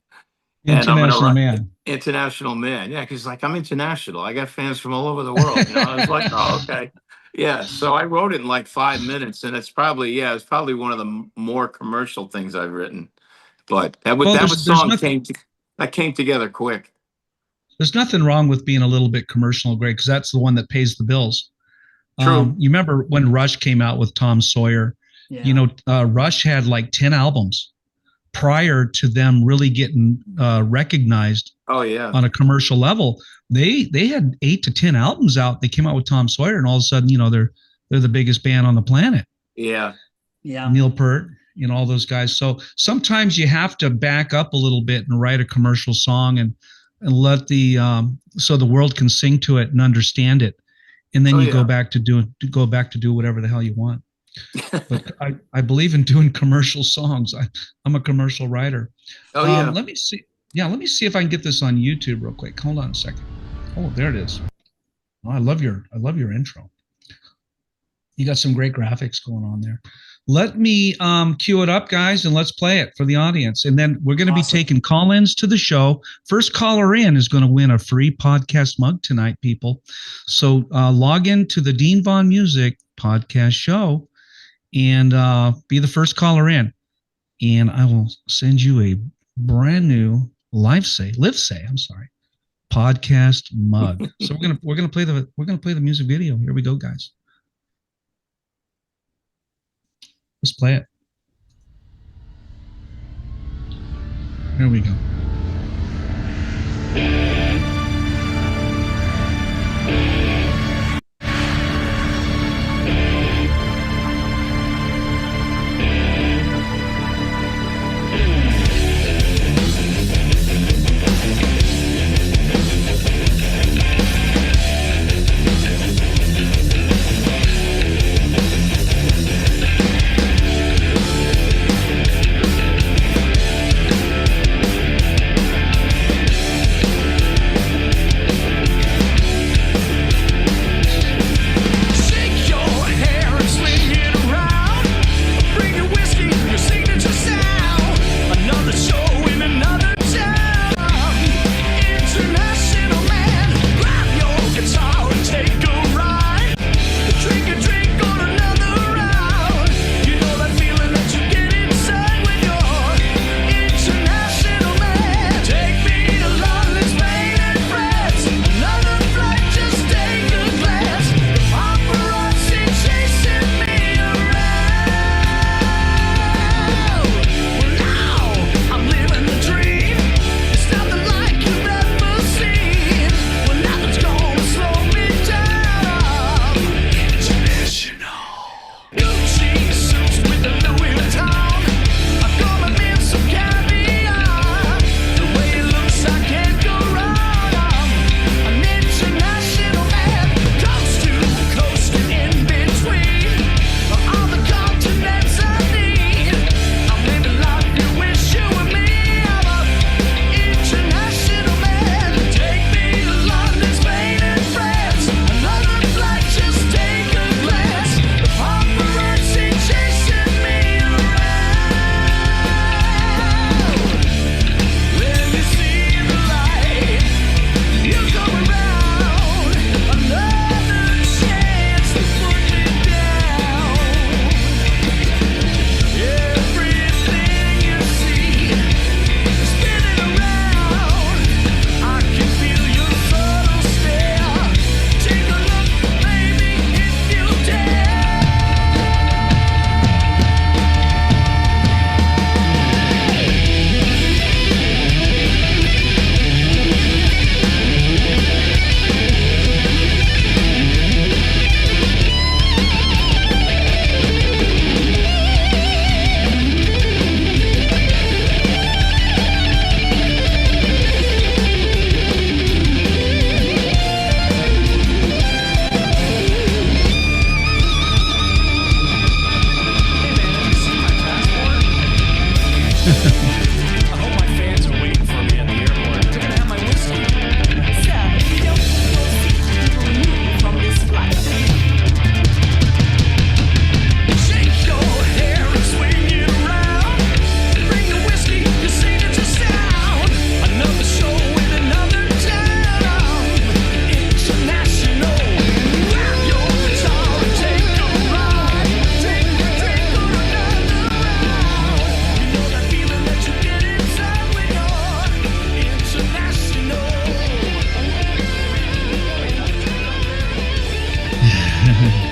[SPEAKER 1] International Man.
[SPEAKER 4] International Man. Yeah, because like I'm international. I got fans from all over the world. I was like, oh, okay. Yeah. So I wrote it in like 5 minutes and it's probably one of the more commercial things I've written. But that came together quick.
[SPEAKER 1] There's nothing wrong with being a little bit commercial, Greg, because that's the one that pays the bills.
[SPEAKER 4] True.
[SPEAKER 1] You remember when Rush came out with Tom Sawyer?
[SPEAKER 3] Yeah.
[SPEAKER 1] Rush had like 10 albums prior to them really getting recognized.
[SPEAKER 4] Oh yeah.
[SPEAKER 1] On a commercial level, they had 8 to 10 albums out. They came out with Tom Sawyer, and all of a sudden, they're the biggest band on the planet.
[SPEAKER 4] Yeah.
[SPEAKER 3] Yeah.
[SPEAKER 1] Neil Peart, all those guys. So sometimes you have to back up a little bit and write a commercial song and let so the world can sing to it and understand it, and then go back to do whatever the hell you want. But I believe in doing commercial songs. I'm a commercial writer.
[SPEAKER 4] Oh yeah.
[SPEAKER 1] Let me see. Yeah, let me see if I can get this on YouTube real quick. Hold on a second. Oh, there it is. Oh, I love your intro. You got some great graphics going on there. Let me cue it up, guys, and let's play it for the audience. And then we're going to be taking call-ins to the show. First caller in is going to win a free podcast mug tonight, people. So log in to the Dean Von Music podcast show and be the first caller in. And I will send you a brand new Livesay, podcast mug. So we're gonna play the music video. Here we go, guys. Let's play it. Here we go.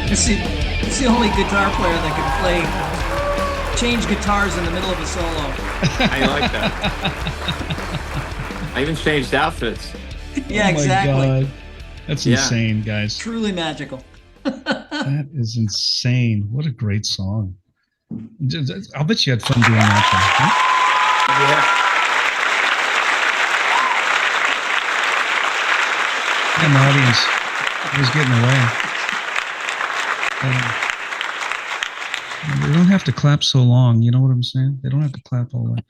[SPEAKER 3] It's the only guitar player that can change guitars in the middle of a solo.
[SPEAKER 4] I like that. I even changed outfits.
[SPEAKER 3] Yeah, exactly.
[SPEAKER 1] God. That's insane, guys.
[SPEAKER 3] Truly magical.
[SPEAKER 1] That is insane. What a great song. I'll bet you had fun doing that. Huh?
[SPEAKER 4] Yeah.
[SPEAKER 1] And the audience was getting away. They don't have to clap so long. You know what I'm saying? They don't have to clap all the way.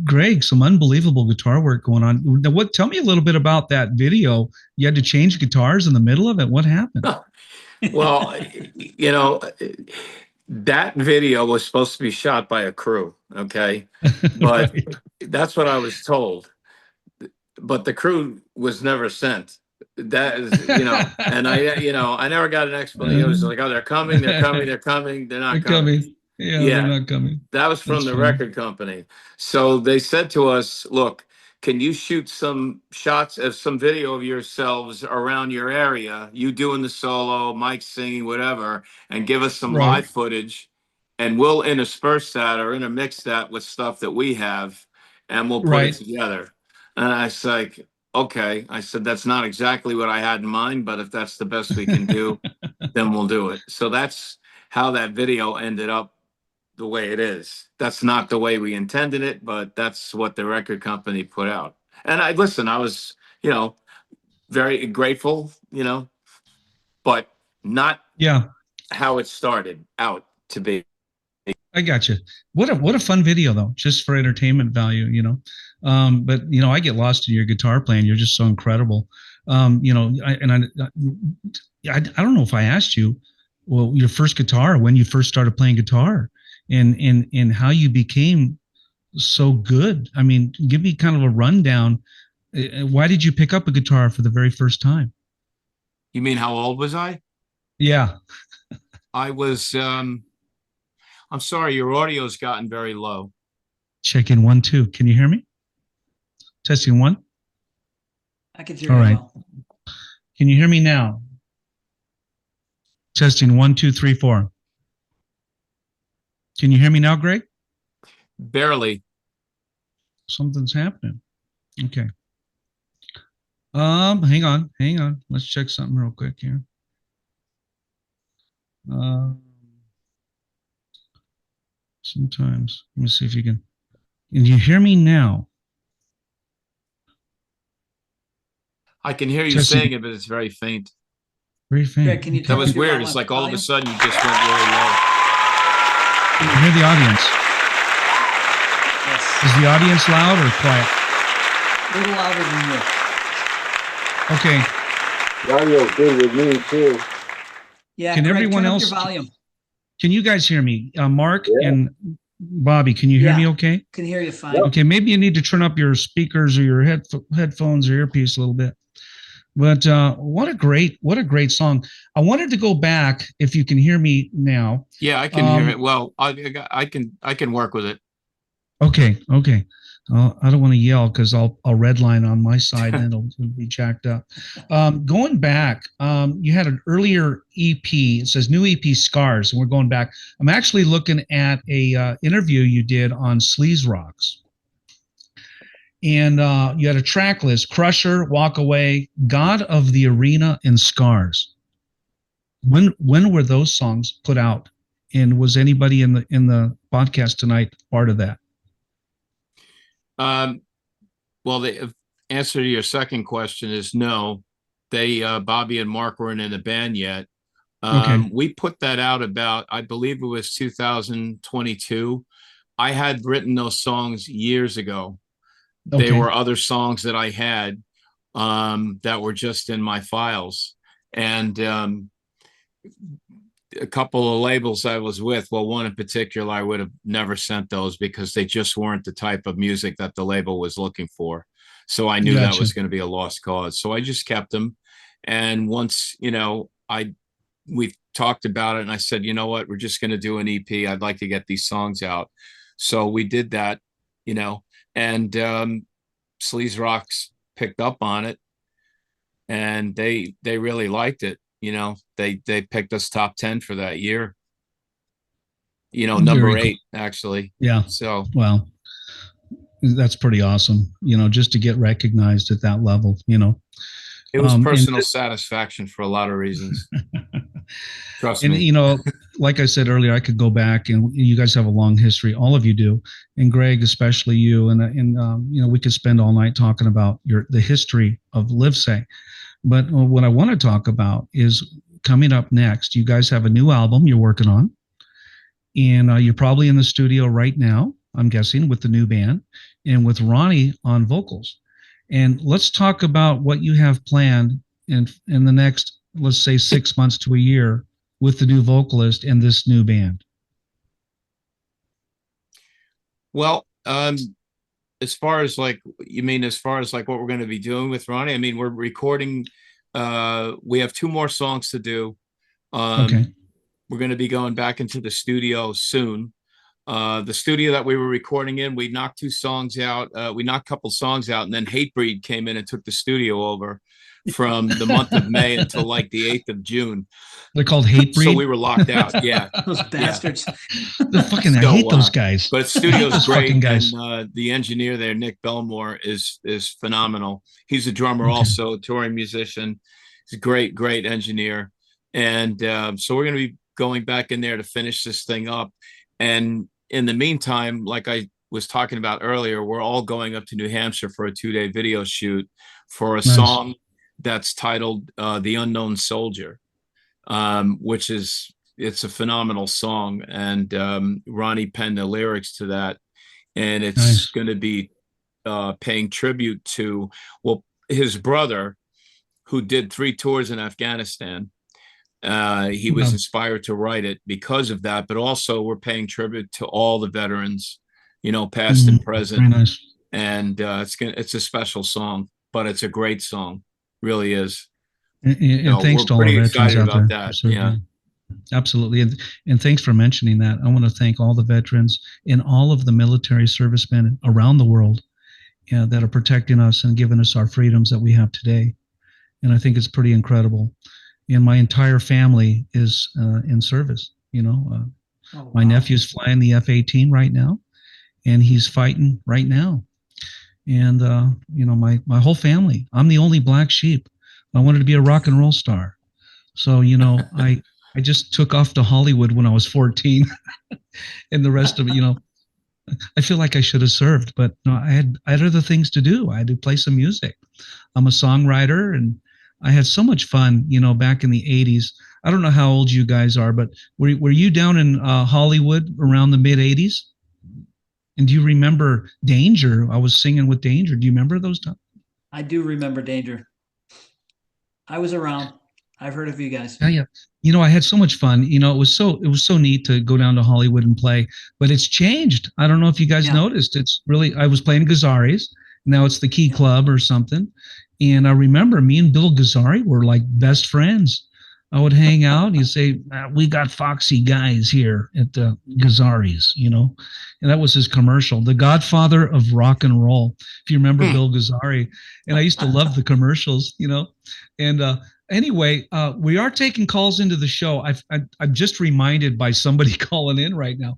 [SPEAKER 1] Gregg, some unbelievable guitar work going on. Now, tell me a little bit about that video. You had to change guitars in the middle of it. What happened?
[SPEAKER 4] Well, you know, that video was supposed to be shot by a crew, okay? But
[SPEAKER 1] Right.
[SPEAKER 4] that's what I was told. But the crew was never sent. That is, you know, and I never got an explanation. It was like, oh, they're coming, they're coming, they're coming, they're not coming.
[SPEAKER 1] Yeah, they're not coming.
[SPEAKER 4] That was from the record company. So they said to us, look, can you shoot some shots of some video of yourselves around your area, you doing the solo, Mike singing, whatever, and give us some live footage, and we'll intersperse that or intermix that with stuff that we have, and we'll put it together. And I was like, okay. I said, that's not exactly what I had in mind, but if that's the best we can do, then we'll do it. So that's how that video ended up the way it is. That's not the way we intended it, but that's what the record company put out. And I was, you know, very grateful, you know, but not how it started out to be.
[SPEAKER 1] I got you. What a fun video though, just for entertainment value, you know. But you know, I get lost in your guitar playing. You're just so incredible. You know, I don't know if I asked you, well, your first guitar, when you first started playing guitar, and how you became so good. I mean, give me kind of a rundown. Why did you pick up a guitar for the very first time?
[SPEAKER 4] You mean how old was I?
[SPEAKER 1] Yeah.
[SPEAKER 4] I was, I'm sorry, your audio's gotten very low.
[SPEAKER 1] Check in 1, 2. Can you hear me? Testing 1.
[SPEAKER 3] I can hear you. All right. Well.
[SPEAKER 1] Can you hear me now? Testing 1, 2, 3, 4. Can you hear me now, Gregg?
[SPEAKER 4] Barely.
[SPEAKER 1] Something's happening. Okay. Hang on. Let's check something real quick here. Sometimes, let me see if you can you hear me now?
[SPEAKER 4] I can hear you saying it, but it's very faint.
[SPEAKER 1] Very faint.
[SPEAKER 3] Yeah, can you
[SPEAKER 4] that was weird. It's like all of a sudden you just went really low.
[SPEAKER 1] Can you hear the audience?
[SPEAKER 3] Yes.
[SPEAKER 1] Is the audience loud or quiet?
[SPEAKER 3] A little louder than you.
[SPEAKER 1] Okay.
[SPEAKER 5] The audio's good with me too.
[SPEAKER 3] Yeah.
[SPEAKER 1] Can everyone
[SPEAKER 3] turn
[SPEAKER 1] else?
[SPEAKER 3] Up your volume.
[SPEAKER 1] Can you guys hear me? Mark and Bobby, can you hear me okay?
[SPEAKER 3] Can hear you fine.
[SPEAKER 1] Okay, maybe you need to turn up your speakers or your headphones or earpiece a little bit. But what a great song. I wanted to go back, if you can hear me now.
[SPEAKER 4] Yeah, I can hear it. Well, I can work with it.
[SPEAKER 1] Okay. I don't want to yell because I'll redline on my side and it'll be jacked up. Going back, you had an earlier EP. It says new EP Scars, and we're going back. I'm actually looking at a interview you did on Sleaze Rocks, and you had a track list: Crusher, Walk Away, God of the Arena, and Scars. When were those songs put out? And was anybody in the podcast tonight part of that?
[SPEAKER 4] Well, the answer to your second question is no. They Bobby and Mark weren't in the band yet. We put that out about, I believe it was 2022. I had written those songs years ago. They were other songs that I had that were just in my files. And a couple of labels I was with, well, one in particular, I would have never sent those because they just weren't the type of music that the label was looking for. So I knew that was going to be a lost cause. So I just kept them. And once, you know, we talked about it and I said, you know what, we're just going to do an EP. I'd like to get these songs out. So we did that, you know, and Sleaze Rocks picked up on it and they really liked it. You know, they picked us top 10 for that year. You know,
[SPEAKER 1] Very
[SPEAKER 4] number
[SPEAKER 1] cool.
[SPEAKER 4] 8 actually.
[SPEAKER 1] Yeah.
[SPEAKER 4] So
[SPEAKER 1] Well, that's pretty awesome. You know, just to get recognized at that level. You know,
[SPEAKER 4] it was
[SPEAKER 1] and
[SPEAKER 4] personal satisfaction for a lot of reasons. Trust
[SPEAKER 1] and
[SPEAKER 4] me.
[SPEAKER 1] you know, like I said earlier, I could go back, and you guys have a long history. All of you do, and Gregg, especially you, and you know, we could spend all night talking about the history of Livesay. But what I want to talk about is coming up next. You guys have a new album you're working on, and you're probably in the studio right now, I'm guessing, with the new band and with Ronnie on vocals. And let's talk about what you have planned in the next, let's say, 6 months to a year with the new vocalist and this new band.
[SPEAKER 4] Well, as far as like, you mean as far as like what we're going to be doing with Ronnie? I mean, we're recording. We have 2 more songs to do.
[SPEAKER 1] Okay.
[SPEAKER 4] We're going to be going back into the studio soon. The studio that we were recording in, we knocked 2 songs out. We knocked a couple songs out, and then Hatebreed came in and took the studio over from the month of May until like the 8th of June.
[SPEAKER 1] They're called Hatebreed.
[SPEAKER 4] So we were locked out. Yeah.
[SPEAKER 3] Those bastards.
[SPEAKER 1] They're fucking, I hate those guys.
[SPEAKER 4] But studio's
[SPEAKER 1] Those
[SPEAKER 4] great,
[SPEAKER 1] fucking guys.
[SPEAKER 4] and the engineer there, Nick Belmore, is phenomenal. He's a drummer,
[SPEAKER 1] Okay.
[SPEAKER 4] also touring musician. He's a great engineer, and so we're going to be going back in there to finish this thing up. And in the meantime, like I was talking about earlier, we're all going up to New Hampshire for a 2-day video shoot for a song that's titled "The Unknown Soldier," which is, it's a phenomenal song, and Ronnie penned the lyrics to that, and it's going to be paying tribute to, well, his brother, who did 3 tours in Afghanistan. He was inspired to write it because of that, but also we're paying tribute to all the veterans, you know, past and present.
[SPEAKER 1] Very nice.
[SPEAKER 4] And it's a special song, but it's a great song, really is.
[SPEAKER 1] And thanks to all the veterans out there.
[SPEAKER 4] Yeah,
[SPEAKER 1] absolutely. And thanks for mentioning that. I want to thank all the veterans and all of the military servicemen around the world that are protecting us and giving us our freedoms that we have today. And I think it's pretty incredible. And my entire family is in service. You know, my nephew's flying the F-18 right now, and he's fighting right now. And you know, my whole family. I'm the only black sheep. I wanted to be a rock and roll star, so you know, I just took off to Hollywood when I was 14, and the rest of it, you know, I feel like I should have served, but no, I had other things to do. I had to play some music. I'm a songwriter, and I had so much fun, you know, back in the 80s. I don't know how old you guys are, but were you down in Hollywood around the mid 80s? And do you remember Danger? I was singing with Danger. Do you remember those times?
[SPEAKER 3] I do remember Danger. I was around. I've heard of you guys.
[SPEAKER 1] Yeah. You know, I had so much fun. You know, it was so neat to go down to Hollywood and play, but it's changed. I don't know if you guys noticed. It's really, I was playing Gazzari's. Now it's the Key Club or something. And I remember me and Bill Gazzari were like best friends. I would hang out and he'd say, we got foxy guys here at the Gazzari's, you know, and that was his commercial, the godfather of rock and roll. If you remember Bill Gazzari, and I used to love the commercials, you know, and anyway, we are taking calls into the show. I'm just reminded by somebody calling in right now.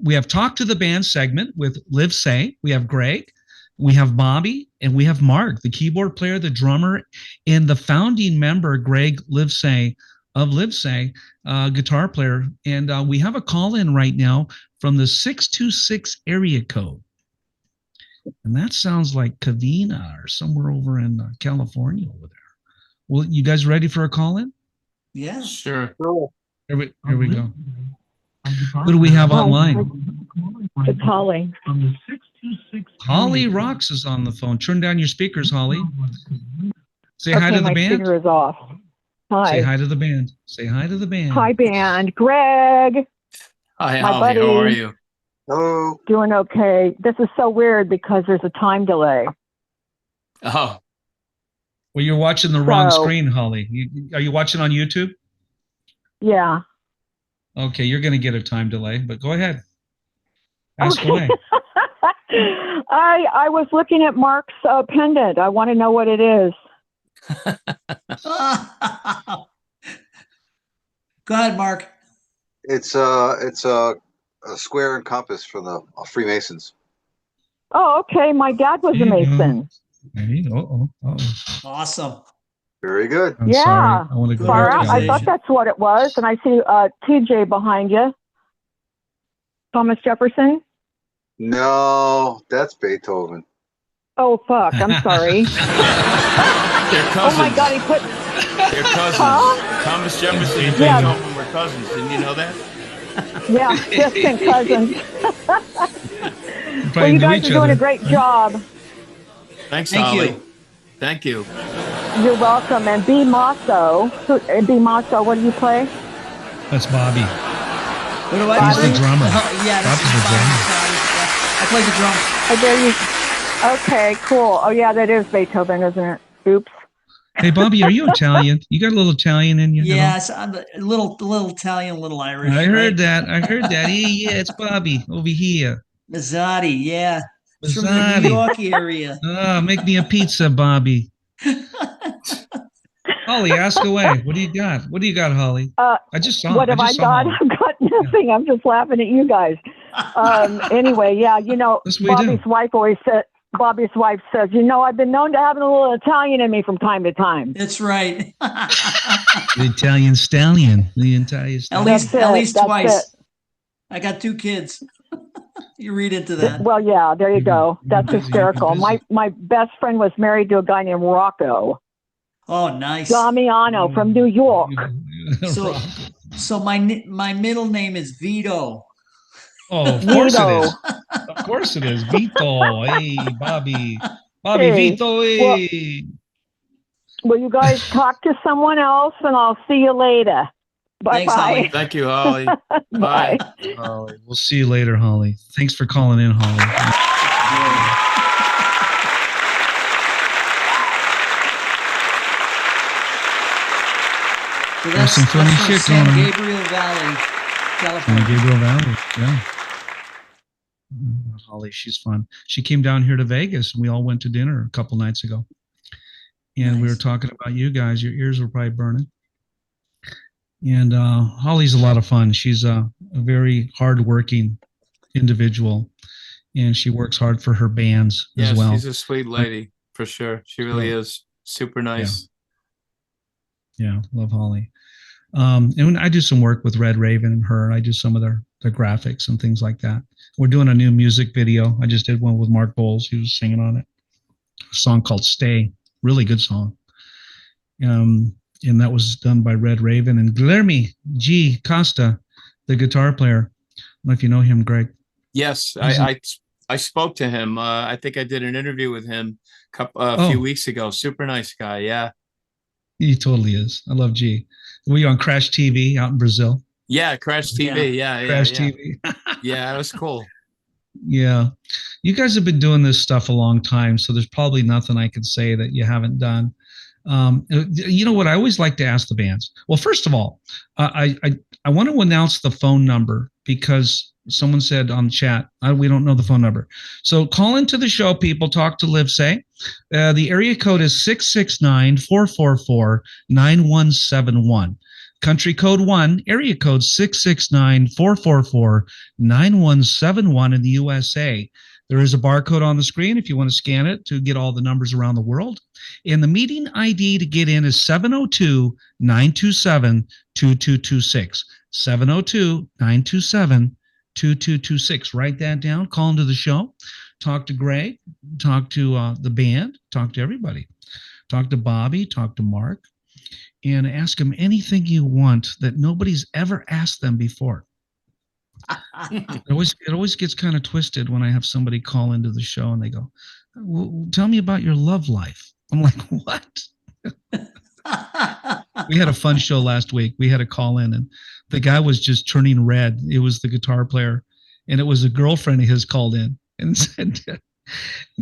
[SPEAKER 1] We have Talk to the Band segment with Livesay. We have Gregg. We have Bobby, and we have Mark, the keyboard player, the drummer, and the founding member, Gregg Livesay of Livesay, guitar player. And we have a call in right now from the 626 area code. And that sounds like Covina or somewhere over in California over there. Well, you guys ready for a call in?
[SPEAKER 3] Yeah.
[SPEAKER 4] sure.
[SPEAKER 1] Here we go. Who do we have online?
[SPEAKER 6] It's Holly.
[SPEAKER 1] Holly Rocks is on the phone. Turn down your speakers, Holly. Say hi to the
[SPEAKER 6] my
[SPEAKER 1] band.
[SPEAKER 6] speaker is off. Hi.
[SPEAKER 1] Say hi to the band. Say hi to the band.
[SPEAKER 6] Hi, band. Gregg.
[SPEAKER 4] Hi,
[SPEAKER 6] My
[SPEAKER 4] Holly.
[SPEAKER 6] buddy.
[SPEAKER 4] How are you?
[SPEAKER 5] Hello.
[SPEAKER 6] Doing okay. This is so weird because there's a time delay.
[SPEAKER 4] Oh,
[SPEAKER 1] Well, you're watching the wrong screen, Holly. Are you watching on YouTube?
[SPEAKER 6] Yeah.
[SPEAKER 1] Okay, you're going to get a time delay, but go ahead. Ask away.
[SPEAKER 6] I was looking at Mark's pendant. I want to know what it is.
[SPEAKER 3] Go ahead, Mark.
[SPEAKER 5] It's a square and compass for the Freemasons.
[SPEAKER 6] Oh, okay. My dad was a Mason.
[SPEAKER 1] Maybe.
[SPEAKER 3] Awesome.
[SPEAKER 5] Very good.
[SPEAKER 1] I'm
[SPEAKER 6] Yeah.
[SPEAKER 1] sorry. I want to go
[SPEAKER 6] Far
[SPEAKER 1] back
[SPEAKER 6] out.
[SPEAKER 1] to
[SPEAKER 6] I
[SPEAKER 1] that.
[SPEAKER 6] thought that's what it was. And I see TJ behind you. Thomas Jefferson.
[SPEAKER 5] No, that's Beethoven.
[SPEAKER 6] Oh, fuck. I'm sorry.
[SPEAKER 2] They're
[SPEAKER 6] Oh,
[SPEAKER 2] cousins.
[SPEAKER 6] my God. He put...
[SPEAKER 2] They're cousins.
[SPEAKER 6] Huh?
[SPEAKER 2] Thomas Jefferson and
[SPEAKER 6] Yeah.
[SPEAKER 2] Beethoven were cousins. Didn't you know that?
[SPEAKER 6] Yeah, distant cousins. Well,
[SPEAKER 1] Probably
[SPEAKER 6] you
[SPEAKER 1] knew
[SPEAKER 6] guys
[SPEAKER 1] each
[SPEAKER 6] are doing
[SPEAKER 1] other.
[SPEAKER 6] a great job.
[SPEAKER 2] Thanks,
[SPEAKER 3] Thank
[SPEAKER 2] Holly.
[SPEAKER 3] you.
[SPEAKER 2] Thank you.
[SPEAKER 6] You're welcome. And B. Masso. B. Masso, what do you play?
[SPEAKER 1] That's Bobby.
[SPEAKER 3] What do I
[SPEAKER 1] He's
[SPEAKER 3] play?
[SPEAKER 1] the drummer.
[SPEAKER 3] Oh, yeah, that's
[SPEAKER 1] Bobby's the drummer.
[SPEAKER 3] I play the drums.
[SPEAKER 6] Oh, there you... Okay, cool. Oh, yeah, that is Beethoven, isn't it? Oops.
[SPEAKER 1] Hey, Bobby, are you Italian? You got a little Italian in you? at all?
[SPEAKER 3] Yes, I'm a little Italian, little Irish.
[SPEAKER 1] I heard
[SPEAKER 3] right?
[SPEAKER 1] that. I heard that. Hey, yeah, it's Bobby over here.
[SPEAKER 3] Mazzotti, yeah. It's from the
[SPEAKER 1] Mazzotti.
[SPEAKER 3] New York area.
[SPEAKER 1] Oh, make me a pizza, Bobby. Holly, ask away. What do you got? What do you got, Holly? I just saw.
[SPEAKER 6] What have I
[SPEAKER 1] just saw
[SPEAKER 6] got?
[SPEAKER 1] Holly.
[SPEAKER 6] I've got nothing. I'm just laughing at you guys. Anyway, yeah, you know,
[SPEAKER 1] Yes, we do.
[SPEAKER 6] Bobby's wife says, you know, I've been known to have a little Italian in me from time to time.
[SPEAKER 3] That's right.
[SPEAKER 1] The Italian stallion. The Italian
[SPEAKER 3] At
[SPEAKER 1] stallion.
[SPEAKER 3] least,
[SPEAKER 6] That's
[SPEAKER 3] at
[SPEAKER 6] it.
[SPEAKER 3] least
[SPEAKER 6] That's
[SPEAKER 3] twice.
[SPEAKER 6] it.
[SPEAKER 3] I got 2 kids. You read into that.
[SPEAKER 6] Well, yeah, there you go. That's
[SPEAKER 1] busy, you've been
[SPEAKER 6] hysterical.
[SPEAKER 1] busy.
[SPEAKER 6] My best friend was married to a guy named Rocco
[SPEAKER 3] Oh, nice.
[SPEAKER 6] Damiano from New York.
[SPEAKER 3] So my middle name is Vito.
[SPEAKER 1] Oh, of course it
[SPEAKER 6] Vito.
[SPEAKER 1] is. Of course it is. Vito. Hey, Bobby. Bobby,
[SPEAKER 6] Hey,
[SPEAKER 1] Vito. Hey.
[SPEAKER 6] Will you guys talk to someone else, and I'll see you later.
[SPEAKER 3] Thanks, Holly.
[SPEAKER 6] Bye-bye.
[SPEAKER 2] Thank you, Holly.
[SPEAKER 6] Bye.
[SPEAKER 1] Holly. We'll see you later, Holly. Thanks for calling in, Holly.
[SPEAKER 3] So
[SPEAKER 1] There's some funny
[SPEAKER 3] that's from
[SPEAKER 1] shit
[SPEAKER 3] San
[SPEAKER 1] going on.
[SPEAKER 3] Gabriel Valley,
[SPEAKER 1] From
[SPEAKER 3] California.
[SPEAKER 1] Gabriel Valley. Yeah. Holly, she's fun. She came down here to Vegas and we all went to dinner a couple nights ago. And we were
[SPEAKER 3] Nice.
[SPEAKER 1] talking about you guys. Your ears were probably burning. And Holly's a lot of fun. She's a very hardworking individual, and she works hard for her bands
[SPEAKER 2] Yes,
[SPEAKER 1] as well.
[SPEAKER 2] she's a sweet lady for sure. She really is super nice.
[SPEAKER 1] Yeah, love Holly. And I do some work with Red Raven and her. I do some of their graphics and things like that. We're doing a new music video. I just did one with Mark Bowles. He was singing on it. A song called Stay. Really good song. And that was done by Red Raven and Guilherme G. Costa, the guitar player. I don't know if you know him, Greg.
[SPEAKER 2] Yes, I spoke to him. I think I did an interview with him a few weeks ago. Super nice guy. Yeah.
[SPEAKER 1] He totally is. I love G. Were you on Crash TV out in Brazil?
[SPEAKER 2] Yeah, Crash TV. Yeah,
[SPEAKER 1] Crash
[SPEAKER 2] yeah.
[SPEAKER 1] TV.
[SPEAKER 2] Yeah, that was cool.
[SPEAKER 1] Yeah. You guys have been doing this stuff a long time, so there's probably nothing I could say that you haven't done. You know what? I always like to ask the bands. Well, first of all, I want to announce the phone number because someone said on chat, we don't know the phone number. So call into the show, people. Talk to Livesay. The area code is 669-444-9171. Country code 1, area code 669-444-9171 in the USA. There is a barcode on the screen if you want to scan it to get all the numbers around the world. And the meeting ID to get in is 702-927-2226. 702-927-2226. Write that down. Call into the show. Talk to Greg. Talk to the band. Talk to everybody. Talk to Bobby. Talk to Mark. And ask them anything you want that nobody's ever asked them before. It always gets kind of twisted when I have somebody call into the show and they go, well, tell me about your love life. I'm like, what? We had a fun show last week. We had a call in and the guy was just turning red. It was the guitar player. And it was a girlfriend of his called in and said,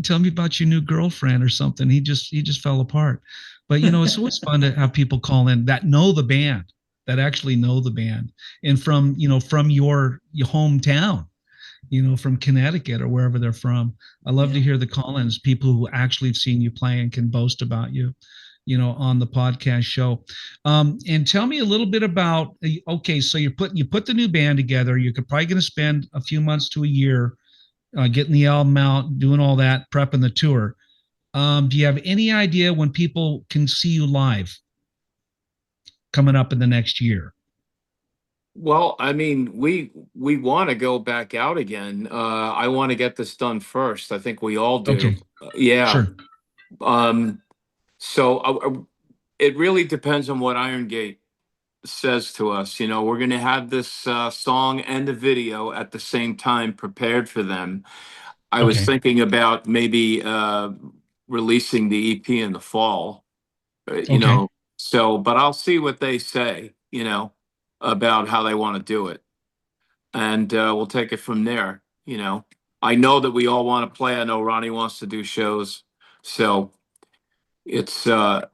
[SPEAKER 1] tell me about your new girlfriend or something. He just fell apart. But, you know, it's always fun to have people call in that know the band, that actually know the band. And from your hometown, from Connecticut or wherever they're from. I love to hear the call-ins, people who actually have seen you play and can boast about you. on the podcast show. And tell me a little bit about, okay, so you put the new band together. You're probably going to spend a few months to a year getting the album out, doing all that, prepping the tour. Do you have any idea when people can see you live coming up in the next year?
[SPEAKER 4] Well, I mean, we want to go back out again. I want to get this done first. I think we all do.
[SPEAKER 1] Okay.
[SPEAKER 4] Yeah.
[SPEAKER 1] Sure.
[SPEAKER 4] So it really depends on what Iron Gate says to us. We're going to have this song and the video at the same time prepared for them. I was thinking about maybe releasing the EP in the fall, so, but I'll see what they say, about how they want to do it. And we'll take it from there. I know that we all want to play. I know Ronnie wants to do shows. So it's and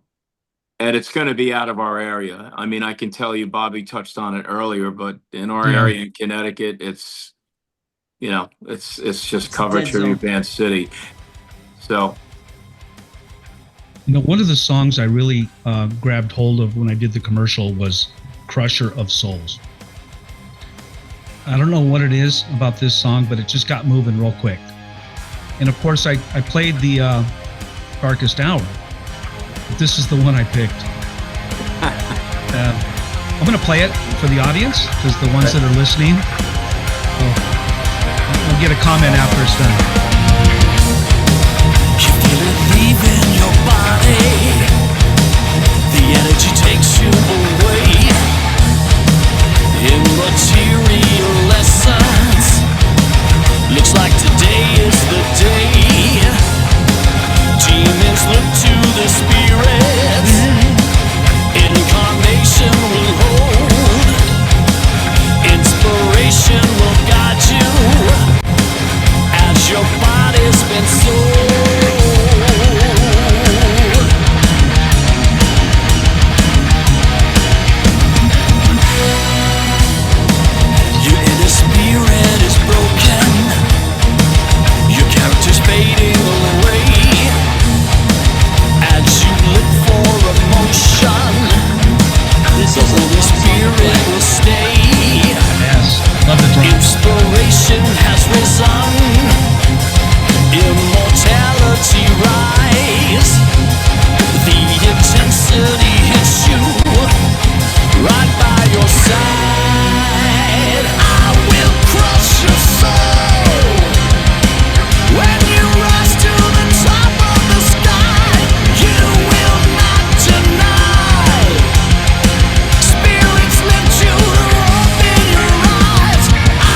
[SPEAKER 4] it's going to be out of our area. I mean, I can tell you, Bobby touched on it earlier, but in our area in Connecticut, it's just cover tribute band city. So,
[SPEAKER 1] one of the songs I really grabbed hold of when I did the commercial was Crusher of Souls. I don't know what it is about this song, but it just got moving real quick. And of course, I played the Darkest Hour. But this is the one I picked. I'm going to play it for the audience, because the ones that are listening, we'll get a comment after it's done.
[SPEAKER 7] You feel it leaving your body. The energy takes you away. Immaterial lessons. Looks like today is the day. Demons look to the spirits. Incarnation will hold. Inspiration will guide you as your body's been sold. Your inner spirit is broken. Your character's fading away as you look for emotion. The Holy Spirit will stay.
[SPEAKER 1] Yes, love the drums.
[SPEAKER 7] Inspiration has risen. Immortality rise. The intensity hits you right by your side. I will crush your soul when you rise to the top of the sky. You will not deny. Spirits lift you to open your eyes. I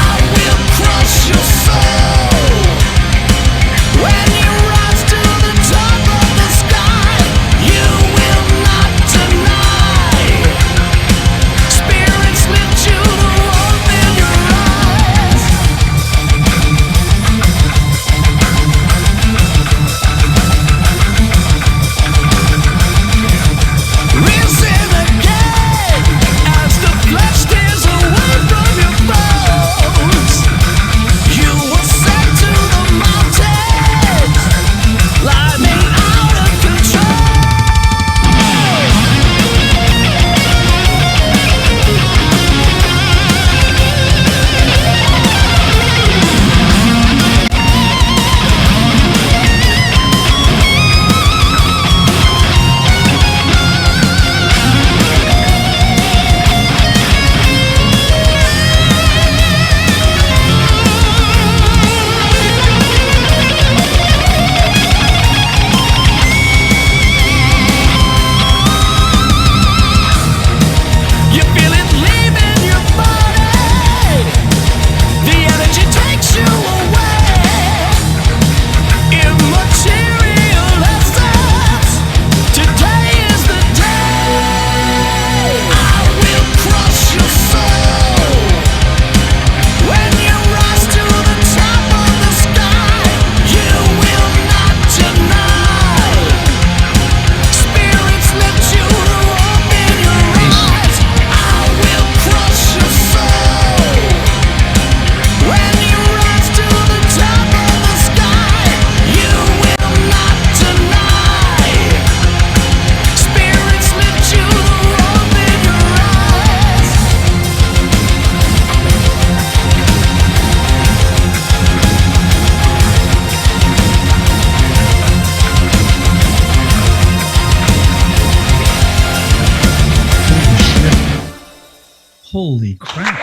[SPEAKER 1] Holy crap.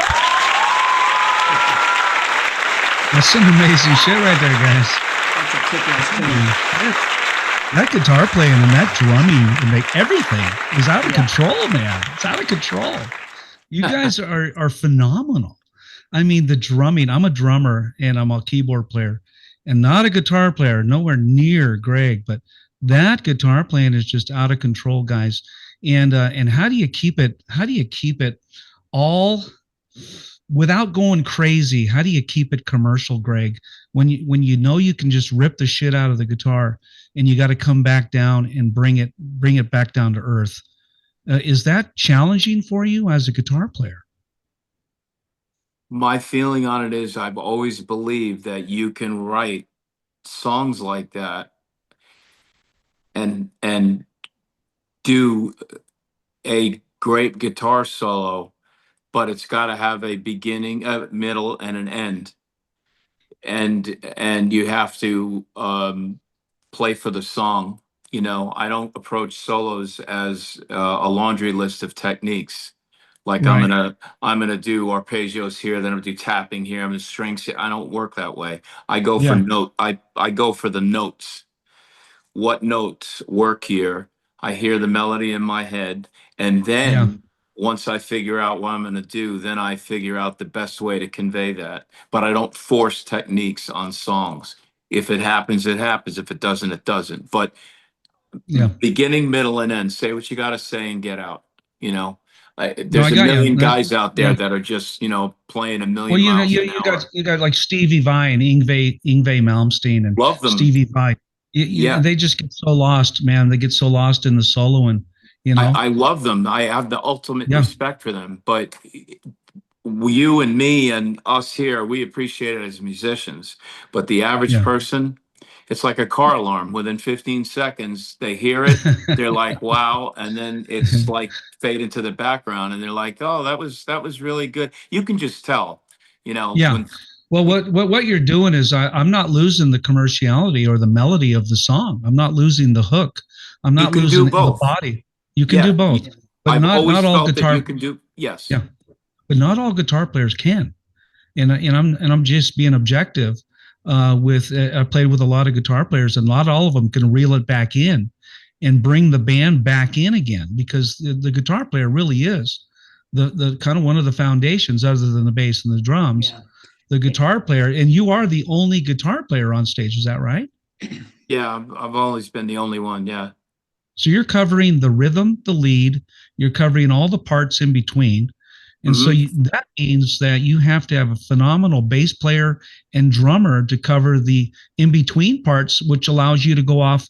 [SPEAKER 1] That's some amazing shit right there, guys.
[SPEAKER 3] That's a kick-ass tune.
[SPEAKER 1] That guitar playing and that drumming and like everything is out of control, man. It's out of control. You guys are phenomenal. I mean, the drumming, I'm a drummer and I'm a keyboard player and not a guitar player, nowhere near Gregg, but that guitar playing is just out of control, guys. And how do you keep it? How do you keep it all without going crazy? How do you keep it commercial, Gregg? When you know you can just rip the shit out of the guitar and you got to come back down and bring it back down to earth. Is that challenging for you as a guitar player?
[SPEAKER 4] My feeling on it is I've always believed that you can write songs like that and do a great guitar solo, but it's got to have a beginning, a middle, and an end. And you have to play for the song. You know, I don't approach solos as a laundry list of techniques. Like
[SPEAKER 1] Right.
[SPEAKER 4] I'm gonna do arpeggios here, then I'm gonna do tapping here, I'm gonna strings here. I don't work that way. I go for I go for the notes. What notes work here? I hear the melody in my head, and then once I figure out what I'm gonna do, then I figure out the best way to convey that. But I don't force techniques on songs. If it happens, it happens. If it doesn't, it doesn't. But beginning, middle, and end. Say what you gotta say and get out. You know. There's a million guys out there that are just, you know, playing a million miles an hour.
[SPEAKER 1] You got like Stevie Vai and Yngwie Malmsteen and
[SPEAKER 4] Love them.
[SPEAKER 1] Stevie Vai. They just get so lost, man. They get so lost in the soloing, you know.
[SPEAKER 4] I love them. I have the ultimate respect for them. But you and me and us here, we appreciate it as musicians. But the average person, it's like a car alarm. Within 15 seconds, they hear it. They're like, "Wow!" And then it's like fade into the background, and they're like, "Oh, that was really good." You can just tell, you know.
[SPEAKER 1] Yeah. Well, what you're doing is I'm not losing the commerciality or the melody of the song. I'm not losing the hook. I'm not losing the body. You can do both, but not all guitar.
[SPEAKER 4] You can do
[SPEAKER 1] but not all guitar players can. And I'm just being objective. I played with a lot of guitar players, and not all of them can reel it back in and bring the band back in again, because the guitar player really is the kind of one of the foundations, other than the bass and the drums. The guitar player, and you are the only guitar player on stage, is that right?
[SPEAKER 4] Yeah, I've always been the only one. Yeah.
[SPEAKER 1] So you're covering the rhythm, the lead, you're covering all the parts in between. And so that means that you have to have a phenomenal bass player and drummer to cover the in-between parts, which allows you to go off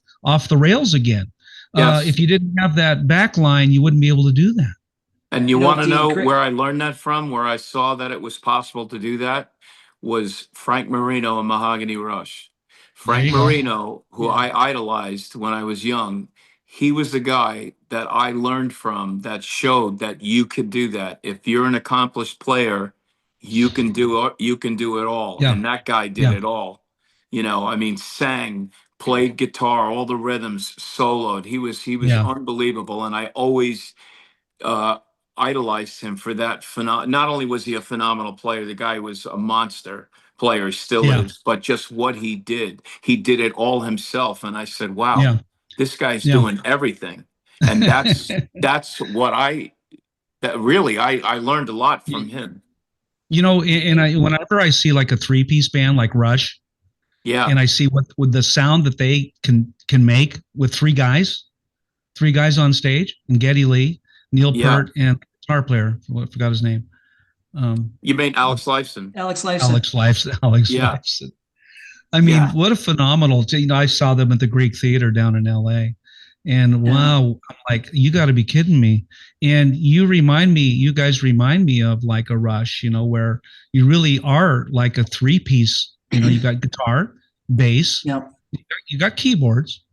[SPEAKER 1] the rails again. If you didn't have that back line, you wouldn't be able to do that.
[SPEAKER 4] And you want to know where I learned that from, where I saw that it was possible to do that, was Frank Moreno and Mahogany Rush. Frank Moreno, who I idolized when I was young, he was the guy that I learned from, that showed that you could do that. If you're an accomplished player, you can do it all.
[SPEAKER 1] Yeah.
[SPEAKER 4] And that guy did it all. You know, I mean, sang, played guitar, all the rhythms, soloed. He was unbelievable. And I always idolized him for that. Not only was he a phenomenal player, the guy was a monster player, still is, but just what he did it all himself. And I said, wow, this guy's doing everything. And that's what I learned a lot from him.
[SPEAKER 1] You know, and whenever I see like a 3-piece band like Rush, and I see what with the sound that they can make with three guys on stage, and Geddy Lee, Neil Peart, and guitar player, I forgot his name.
[SPEAKER 4] You mean Alex Lifeson?
[SPEAKER 3] Alex Lifeson.
[SPEAKER 1] Lifeson. I mean, what a phenomenal! You know, I saw them at the Greek Theater down in L.A. And wow, I'm like, you got to be kidding me. And you guys remind me of like a Rush, you know, where you really are like a 3-piece. You know, you got guitar, bass, you got keyboards,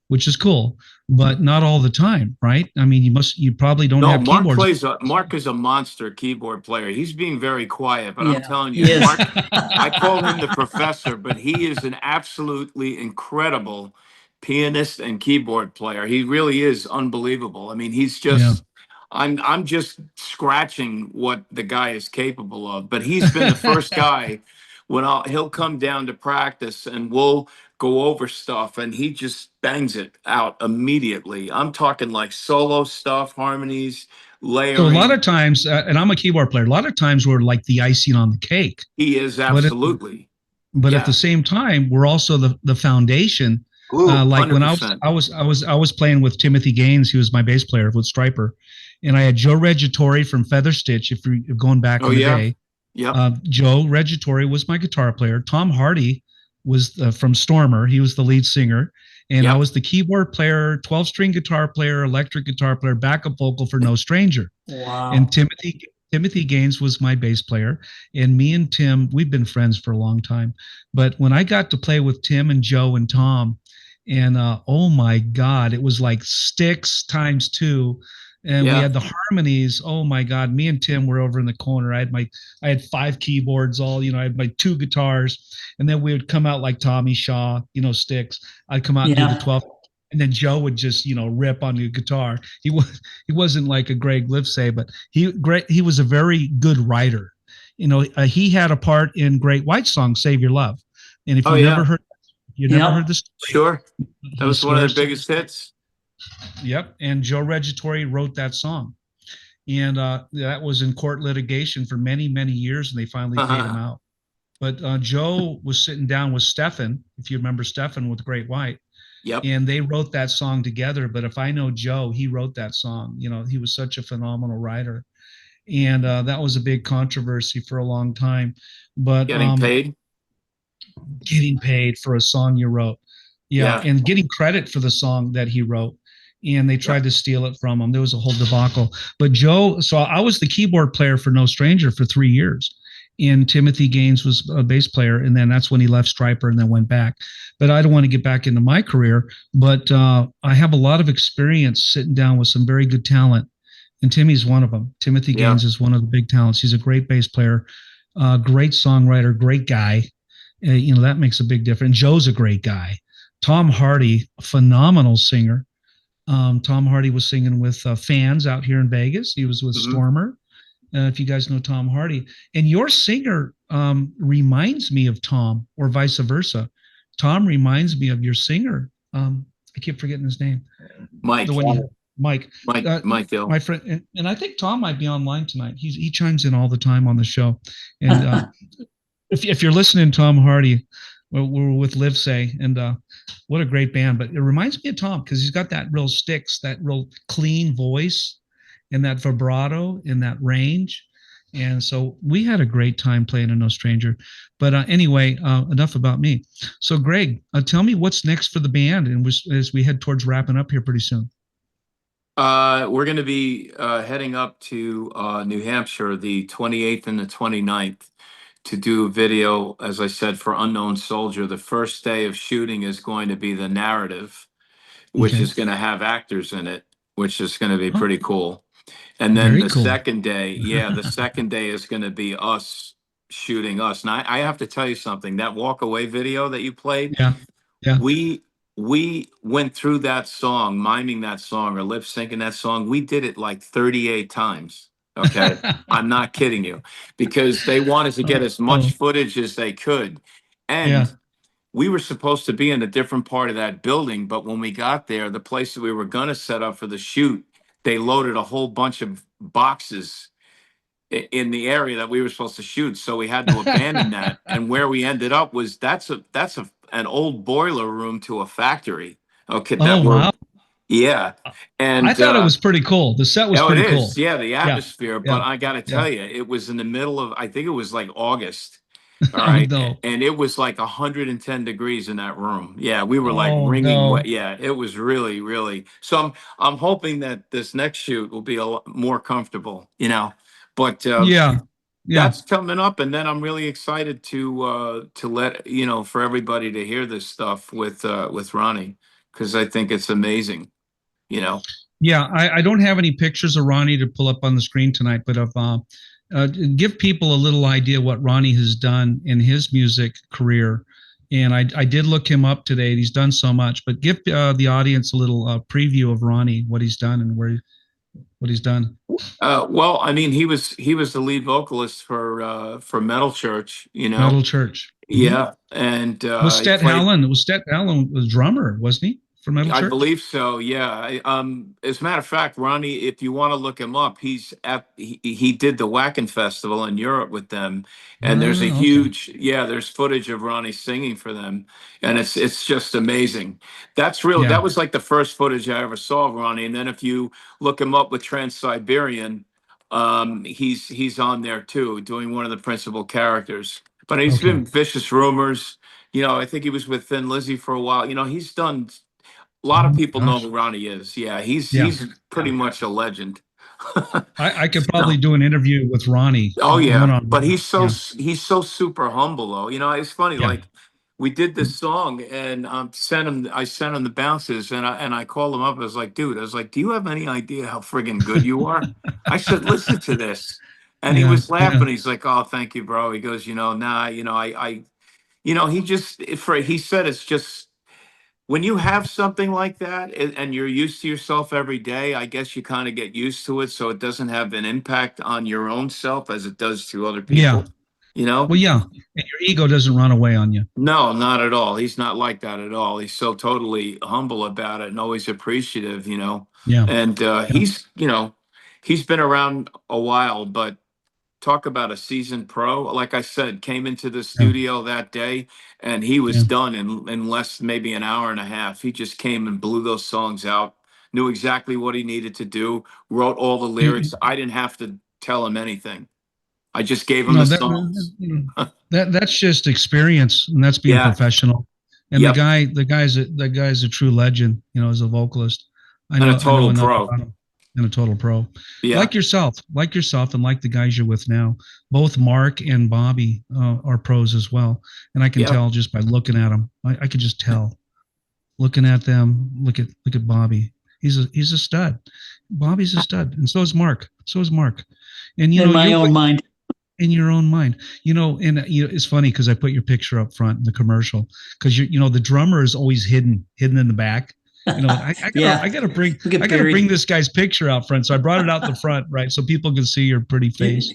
[SPEAKER 1] which is cool, but not all the time, right? I mean, you probably don't have keyboards.
[SPEAKER 4] Mark is a monster keyboard player. He's being very quiet, but I'm telling you, Mark, I call him the professor, but he is an absolutely incredible pianist and keyboard player. He really is unbelievable. I mean, he's just, I'm just scratching what the guy is capable of. But he's been the first guy when he'll come down to practice and we'll go over stuff and he just bangs it out immediately. I'm talking like solo stuff, harmonies, layering.
[SPEAKER 1] So a lot of times, and I'm a keyboard player, a lot of times we're like the icing on the cake.
[SPEAKER 4] He is absolutely.
[SPEAKER 1] But at the same time, we're also the foundation. Like 100%. When I was playing with Timothy Gaines, he was my bass player with Stryper, and I had Joe Reggiatore from Featherstitch. If you're going back in the day, Joe Reggiatore was my guitar player. Tom Hardy was from Stormer. He was the lead singer, and I was the keyboard player, 12-string guitar player, electric guitar player, backup vocal for No Stranger.
[SPEAKER 3] Wow!
[SPEAKER 1] And Timothy Gaines was my bass player, and me and Tim, we've been friends for a long time. But when I got to play with Tim and Joe and Tom, and oh my God, it was like Styx times 2. And we had the harmonies. Oh my God, me and Tim were over in the corner. I had 5 keyboards, I had my 2 guitars, and then we would come out like Tommy Shaw, Styx. I'd come out and do the 12, and then Joe would just, rip on the guitar. He wasn't like a Gregg Livesay, but he was a very good writer. He had a part in Great White's song "Save Your Love," and if never heard the story,
[SPEAKER 4] sure, that was one of their biggest hits.
[SPEAKER 1] Yep, and Joe Reggiatore wrote that song, and that was in court litigation for many, many years, and they finally paid him out. But Joe was sitting down with Stefan, if you remember Stefan with Great White, and they wrote that song together. But if I know Joe, he wrote that song. He was such a phenomenal writer, and that was a big controversy for a long time. But
[SPEAKER 4] getting paid
[SPEAKER 1] for a song you wrote, and getting credit for the song that he wrote. And they tried to steal it from him. There was a whole debacle. But Joe, so I was the keyboard player for No Stranger for 3 years. And Timothy Gaines was a bass player. And then that's when he left Stryper and then went back. But I don't want to get back into my career. But I have a lot of experience sitting down with some very good talent. And Timmy's one of them. Timothy Gaines is one of the big talents. He's a great bass player, great songwriter, great guy. That makes a big difference. Joe's a great guy. Tom Hardy, a phenomenal singer. Tom Hardy was singing with Fans out here in Vegas. He was with Stormer. If you guys know Tom Hardy, and your singer reminds me of Tom, or vice versa. Tom reminds me of your singer. I keep forgetting his name.
[SPEAKER 4] Mike Gill,
[SPEAKER 1] my friend, and I think Tom might be online tonight. He chimes in all the time on the show. And if you're listening, Tom Hardy, we're with Livesay, and what a great band. But it reminds me of Tom because he's got that real Styx, that real clean voice, and that vibrato in that range. And so we had a great time playing in No Stranger. But anyway, enough about me. So Gregg, tell me what's next for the band, and as we head towards wrapping up here pretty soon.
[SPEAKER 4] We're going to be heading up to New Hampshire the 28th and the 29th to do a video, as I said, for Unknown Soldier. The first day of shooting is going to be the narrative, which is going to have actors in it, which is going to be pretty cool. And then second day, the second day is going to be us shooting us. And I have to tell you something, that walk away video that you played, we went through that song, miming that song or lip syncing that song. We did it like 38 times. Okay. I'm not kidding you, because they wanted to get as much footage as they could. And we were supposed to be in a different part of that building. But when we got there, the place that we were going to set up for the shoot, they loaded a whole bunch of boxes in the area that we were supposed to shoot. So we had to abandon that. And where we ended up was that's an old boiler room to a factory. Okay.
[SPEAKER 1] Wow.
[SPEAKER 4] Yeah. And
[SPEAKER 1] I thought it was pretty cool. The set was pretty cool.
[SPEAKER 4] Yeah, the atmosphere. But I got to tell you, it was in the middle of, I think it was like August. All right. And it was like 110 degrees in that room. Yeah. We were like wringing wet. Yeah. It was really, really. So I'm hoping that this next shoot will be a lot more comfortable, but that's coming up. And then I'm really excited to let, for everybody to hear this stuff with Ronnie, because I think it's amazing.
[SPEAKER 1] Yeah, I don't have any pictures of Ronnie to pull up on the screen tonight, but give people a little idea what Ronnie has done in his music career. And I did look him up today. He's done so much, but give the audience a little preview of Ronnie, what he's done and where. what he's done?
[SPEAKER 4] Well, I mean, he was the lead vocalist for Metal Church, you know.
[SPEAKER 1] Metal Church.
[SPEAKER 4] Yeah, and
[SPEAKER 1] Was
[SPEAKER 4] he
[SPEAKER 1] Stet
[SPEAKER 4] played.
[SPEAKER 1] Howland? Was Stet Howland was drummer, wasn't he, for Metal
[SPEAKER 4] I
[SPEAKER 1] Church?
[SPEAKER 4] believe so. Yeah. As a matter of fact, Ronnie, if you want to look him up, he did the Wacken Festival in Europe with them, and there's a
[SPEAKER 1] Okay.
[SPEAKER 4] huge there's footage of Ronnie singing for them, and it's just amazing. That's real.
[SPEAKER 1] Yeah.
[SPEAKER 4] That was like the first footage I ever saw of Ronnie, and then if you look him up with Trans-Siberian, he's on there too, doing one of the principal characters. But he's
[SPEAKER 1] Okay.
[SPEAKER 4] been Vicious Rumors. You know, I think he was with Thin Lizzy for a while. You know, he's done. A lot of people know
[SPEAKER 1] Gosh.
[SPEAKER 4] who Ronnie is. Yeah, he's pretty much a legend.
[SPEAKER 1] I could probably do an interview with Ronnie.
[SPEAKER 4] Oh yeah,
[SPEAKER 1] one-on-one.
[SPEAKER 4] but he's so super humble though. You know, it's funny.
[SPEAKER 1] Yeah.
[SPEAKER 4] Like we did this song and I sent him the bounces and I called him up. I was like, dude, do you have any idea how friggin' good you are? I said, listen to this. And he was laughing. He's like, oh, thank you, bro. He goes, nah, he said it's just, when you have something like that and you're used to yourself every day, I guess you kind of get used to it. So it doesn't have an impact on your own self as it does to other people.
[SPEAKER 1] Yeah.
[SPEAKER 4] You know?
[SPEAKER 1] Well, yeah. And your ego doesn't run away on you.
[SPEAKER 4] No, not at all. He's not like that at all. He's so totally humble about it and always appreciative, you know?
[SPEAKER 1] Yeah.
[SPEAKER 4] And he's been around a while, but talk about a seasoned pro. Like I said, came into the studio that day and he was done in less, maybe an hour and a half. He just came and blew those songs out, knew exactly what he needed to do, wrote all the lyrics. I didn't have to tell him anything. I just gave him the songs.
[SPEAKER 1] That's just experience, and that's being professional. And the guy's a true legend, you know, as a vocalist.
[SPEAKER 4] And a total pro.
[SPEAKER 1] And a total pro.
[SPEAKER 4] Yeah.
[SPEAKER 1] Like yourself, and like the guys you're with now. Both Mark and Bobby are pros as well. And I can tell just by looking at them. I could just tell. Looking at them, look at Bobby. He's a stud. Bobby's a stud, and so is Mark. And you know,
[SPEAKER 3] in my own mind.
[SPEAKER 1] In your own mind, you know, and it's funny because I put your picture up front in the commercial because the drummer is always hidden in the back. You know, I gotta bring this guy's picture out front. So I brought it out the front, right, so people can see your pretty face.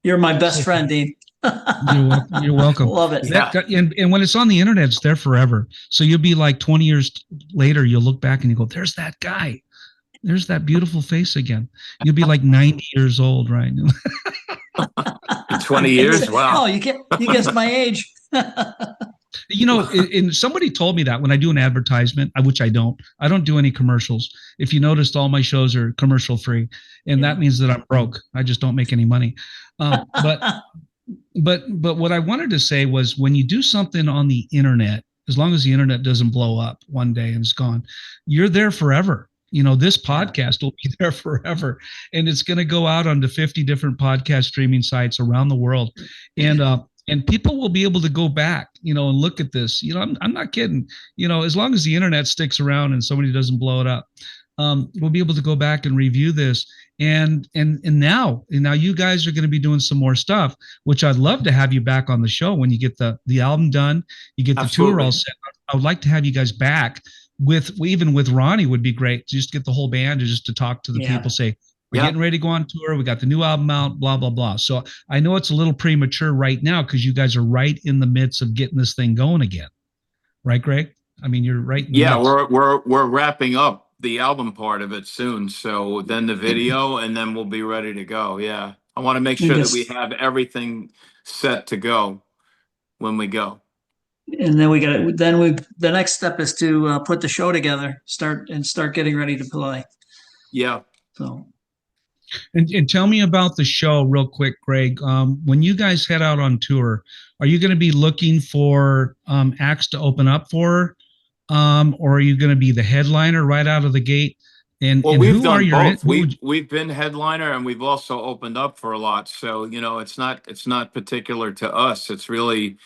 [SPEAKER 3] You're my best friend, Dean.
[SPEAKER 1] You're welcome.
[SPEAKER 3] Love it.
[SPEAKER 1] And when it's on the internet, it's there forever. So you'll be like 20 years later, you'll look back and you go, "There's that guy. There's that beautiful face again." You'll be like 90 years old, right?
[SPEAKER 4] 20 years. Wow.
[SPEAKER 3] Oh, you guessed my age.
[SPEAKER 1] You know, and somebody told me that when I do an advertisement, which I don't do any commercials. If you noticed, all my shows are commercial free, and that means that I'm broke. I just don't make any money. But what I wanted to say was, when you do something on the internet, as long as the internet doesn't blow up one day and it's gone, you're there forever. You know, this podcast will be there forever, and it's going to go out onto 50 different podcast streaming sites around the world. And people will be able to go back, you know, and look at this. You know, I'm not kidding. You know, as long as the internet sticks around and somebody doesn't blow it up, we'll be able to go back and review this. And now you guys are going to be doing some more stuff, which I'd love to have you back on the show when you get the album done, you get the tour all set. I would like to have you guys back with Ronnie would be great. Just get the whole band just to talk to the people, say, we're getting ready to go on tour. We got the new album out, blah, blah, blah. So I know it's a little premature right now because you guys are right in the midst of getting this thing going again. Right, Gregg? I mean, you're right.
[SPEAKER 4] We're wrapping up the album part of it soon. So then the video, and then we'll be ready to go. Yeah. I want to make sure that we have everything set to go when we go.
[SPEAKER 3] And then the next step is to put the show together, start getting ready to play.
[SPEAKER 4] Yeah.
[SPEAKER 3] So.
[SPEAKER 1] And tell me about the show real quick, Gregg. When you guys head out on tour, are you going to be looking for acts to open up for, or are you going to be the headliner right out of the gate? And
[SPEAKER 4] we've done both. We've been headliner, and we've also opened up for a lot. So it's not particular to us. It's really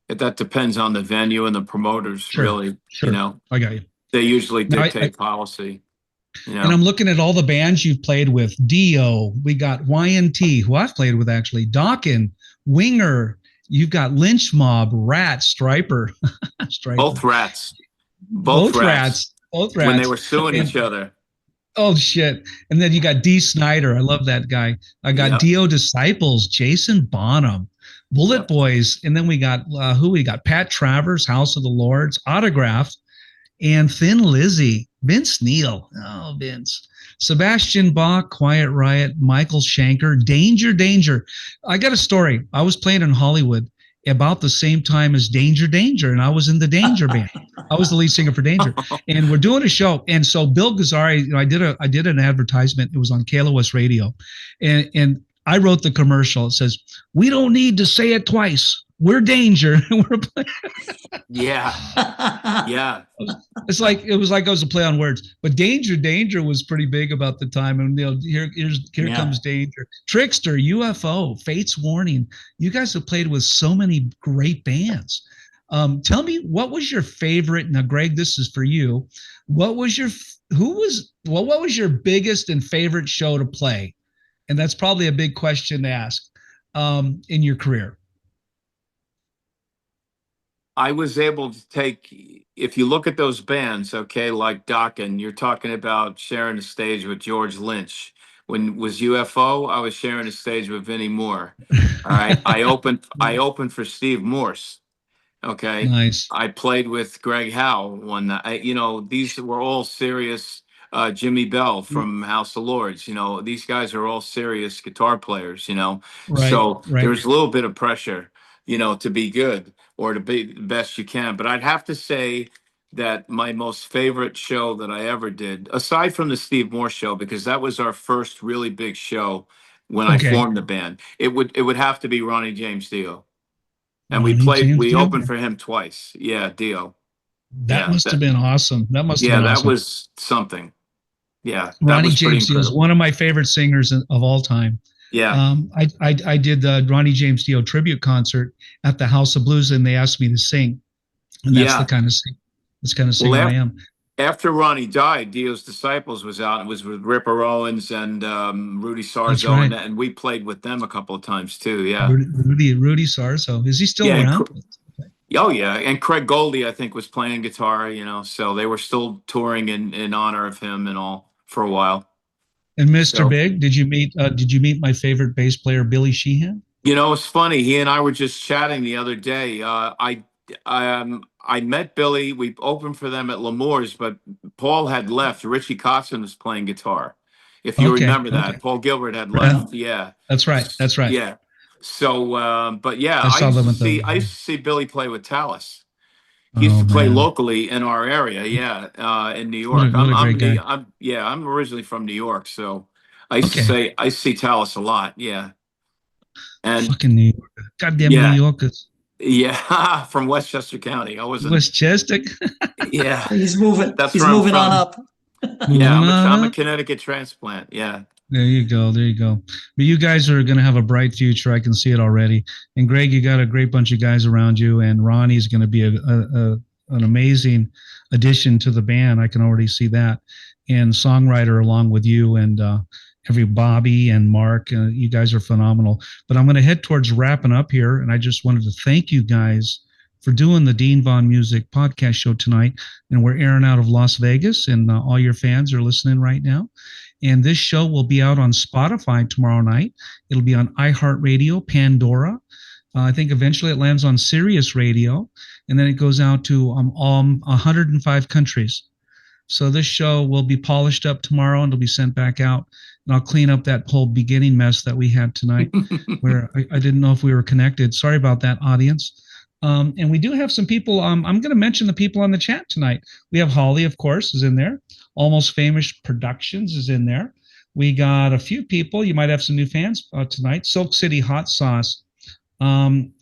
[SPEAKER 4] that depends on the venue and the promoters.
[SPEAKER 1] Sure,
[SPEAKER 4] really,
[SPEAKER 1] sure. I got you.
[SPEAKER 4] They usually dictate policy. Yeah.
[SPEAKER 1] And I'm looking at all the bands you've played with. Dio, we got YNT, who I've played with actually, Dokken, Winger, you've got Lynch Mob, Rat, Stryper.
[SPEAKER 4] Both rats.
[SPEAKER 1] Both rats.
[SPEAKER 4] When they were suing each other.
[SPEAKER 1] Oh shit! And then you got D. Snyder. I love that guy. I got
[SPEAKER 4] Yep.
[SPEAKER 1] Dio Disciples, Jason Bonham, Bullet
[SPEAKER 4] Yep.
[SPEAKER 1] Boys, and then we got who we got? Pat Travers, House of the Lords, Autograph, and Thin Lizzy, Vince Neil. Oh, Vince. Sebastian Bach, Quiet Riot, Michael Schenker, Danger Danger. I got a story. I was playing in Hollywood about the same time as Danger Danger, and I was in the Danger band. I was the lead singer for Danger, and we're doing a show. And so Bill Gazzari, I did an advertisement. It was on KLOS radio, and I wrote the commercial. It says, "We don't need to say it twice. We're Danger." We're
[SPEAKER 4] Yeah. Yeah.
[SPEAKER 1] It's like it was a play on words, but Danger was pretty big about the time, and here
[SPEAKER 4] Yeah.
[SPEAKER 1] comes Danger, Trickster, UFO, Fate's Warning. You guys have played with so many great bands. Tell me, what was your favorite? Now, Gregg, this is for you. What was your biggest and favorite show to play? And that's probably a big question to ask in your career.
[SPEAKER 4] I was able to take, if you look at those bands, okay, like Dokken, you're talking about sharing the stage with George Lynch. When it was UFO, I was sharing the stage with Vinnie Moore. All right. I opened for Steve Morse. Okay.
[SPEAKER 1] Nice.
[SPEAKER 4] I played with Greg Howe one night. These were all serious. Jimmy Bell from House of Lords, these guys are all serious guitar players,
[SPEAKER 1] Right,
[SPEAKER 4] so
[SPEAKER 1] right.
[SPEAKER 4] there's a little bit of pressure, to be good or to be the best you can. But I'd have to say that my most favorite show that I ever did, aside from the Steve Moore show, because that was our first really big show when I formed the band, it would have to be Ronnie James Dio. And we opened for him twice. Yeah, Dio.
[SPEAKER 1] That must have been awesome. That must have been awesome.
[SPEAKER 4] That was something. Yeah,
[SPEAKER 1] Ronnie James Dio is one of my favorite singers of all time.
[SPEAKER 4] Yeah.
[SPEAKER 1] I did the Ronnie James Dio tribute concert at the House of Blues, and they asked me to sing. And that's the kind of singer I am.
[SPEAKER 4] After Ronnie died, Dio's Disciples was out. It was with Ripper Owens and Rudy Sarzo,
[SPEAKER 1] right.
[SPEAKER 4] and we played with them a couple of times too. Yeah.
[SPEAKER 1] Rudy Sarzo. Is he still around?
[SPEAKER 4] Oh yeah, and Craig Goldie, I think, was playing guitar. So they were still touring in honor of him and all for a while.
[SPEAKER 1] And Mr. Big, did you meet my favorite bass player, Billy Sheehan?
[SPEAKER 4] It's funny. He and I were just chatting the other day. I met Billy. We opened for them at L'Amour's, but Paul had left. Richie Kotzen was playing guitar. If you remember that, Paul Gilbert had left. Yeah,
[SPEAKER 1] that's right.
[SPEAKER 4] Yeah. So, but yeah, I used to see Billy play with Tallis. He used to play locally in our area. Yeah, in New York. I'm originally from New York, so I used to see Tallis a lot. Yeah, and
[SPEAKER 1] fucking New York, goddamn New Yorkers.
[SPEAKER 4] Yeah, from Westchester County. I was
[SPEAKER 1] Westchester.
[SPEAKER 4] Yeah,
[SPEAKER 3] he's moving.
[SPEAKER 4] That's
[SPEAKER 3] he's moving on up.
[SPEAKER 4] Yeah, I'm a Connecticut transplant. Yeah.
[SPEAKER 1] There you go. But you guys are going to have a bright future. I can see it already. And Gregg, you got a great bunch of guys around you, and Ronnie's going to be an amazing addition to the band. I can already see that. And songwriter along with you and Bobby and Mark. You guys are phenomenal. But I'm going to head towards wrapping up here, and I just wanted to thank you guys for doing the Dean Von Music podcast show tonight. And we're airing out of Las Vegas, and all your fans are listening right now. And this show will be out on Spotify tomorrow night. It'll be on iHeartRadio, Pandora. I think eventually it lands on Sirius Radio, and then it goes out to 105 countries. So this show will be polished up tomorrow, and it'll be sent back out. And I'll clean up that whole beginning mess that we had tonight, where I didn't know if we were connected. Sorry about that, audience. And we do have some people. I'm going to mention the people on the chat tonight. We have Holly, of course, is in there. Almost Famous Productions is in there. We got a few people. You might have some new fans tonight. Silk City Hot Sauce.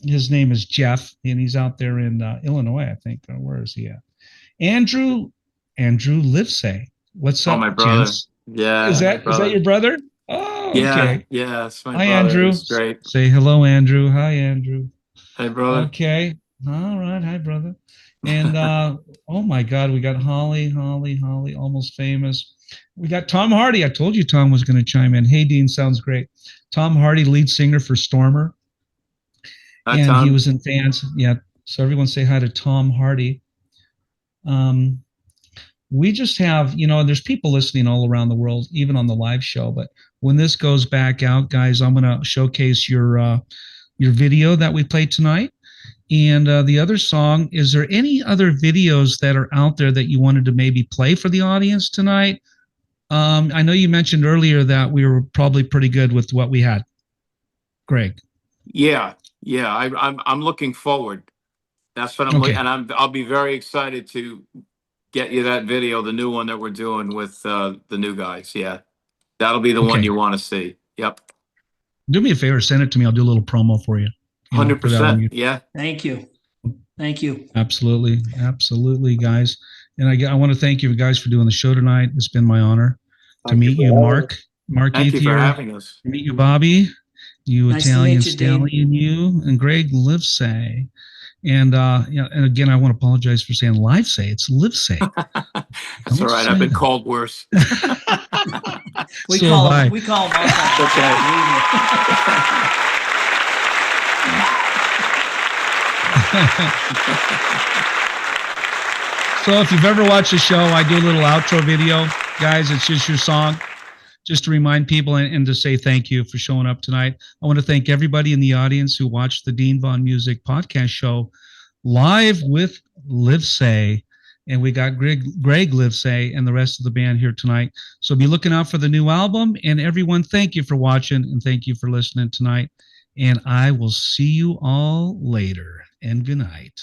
[SPEAKER 1] His name is Jeff, and he's out there in Illinois, I think. Where is he at? Andrew Livesay. What's up,
[SPEAKER 4] my brother?
[SPEAKER 1] Gents?
[SPEAKER 4] Yeah.
[SPEAKER 1] Is that your brother? Oh, okay.
[SPEAKER 4] Yeah, it's my
[SPEAKER 1] brother. Hi, Andrew.
[SPEAKER 4] It's great.
[SPEAKER 1] Say hello, Andrew. Hi, Andrew.
[SPEAKER 4] Hey, brother.
[SPEAKER 1] Okay. All right. Hi, brother. And oh my God, we got Holly, Almost Famous. We got Tom Hardy. I told you Tom was going to chime in. Hey, Dean, sounds great. Tom Hardy, lead singer for Stormer.
[SPEAKER 4] Hi,
[SPEAKER 1] and
[SPEAKER 4] Tom.
[SPEAKER 1] He was in fans. Yeah. So everyone say hi to Tom Hardy. we just have, there's people listening all around the world, even on the live show. But when this goes back out, guys, I'm going to showcase your video that we played tonight. And the other song, is there any other videos that are out there that you wanted to maybe play for the audience tonight? I know you mentioned earlier that we were probably pretty good with what we had. Gregg.
[SPEAKER 4] Yeah. I'm looking forward. That's what I'm
[SPEAKER 1] Okay.
[SPEAKER 4] and I'll be very excited to get you that video, the new one that we're doing with the new guys. Yeah, that'll be the one you want to see. Yep.
[SPEAKER 1] Do me a favor, send it to me. I'll do a little promo for you.
[SPEAKER 4] 100%. Yeah.
[SPEAKER 3] Thank you.
[SPEAKER 1] Absolutely, guys. And I want to thank you guys for doing the show tonight. It's been my honor to meet you, Mark
[SPEAKER 4] Thank you for
[SPEAKER 1] Ethier,
[SPEAKER 4] having us.
[SPEAKER 1] to meet you, Bobby, you
[SPEAKER 3] Nice to
[SPEAKER 1] Italian
[SPEAKER 3] meet you,
[SPEAKER 1] stallion, you, and Gregg Livesay. And and again, I want to apologize for saying Livesay. It's Livesay.
[SPEAKER 4] That's all right. I've been called worse.
[SPEAKER 3] We
[SPEAKER 1] So
[SPEAKER 3] call
[SPEAKER 1] have I.
[SPEAKER 3] them all that.
[SPEAKER 1] So if you've ever watched the show, I do a little outro video. Guys, it's just your song. Just to remind people and to say thank you for showing up tonight. I want to thank everybody in the audience who watched the Dean Von Music podcast show live with Livesay. And we got Gregg Livesay and the rest of the band here tonight. So be looking out for the new album. And everyone, thank you for watching and thank you for listening tonight. And I will see you all later. And good night.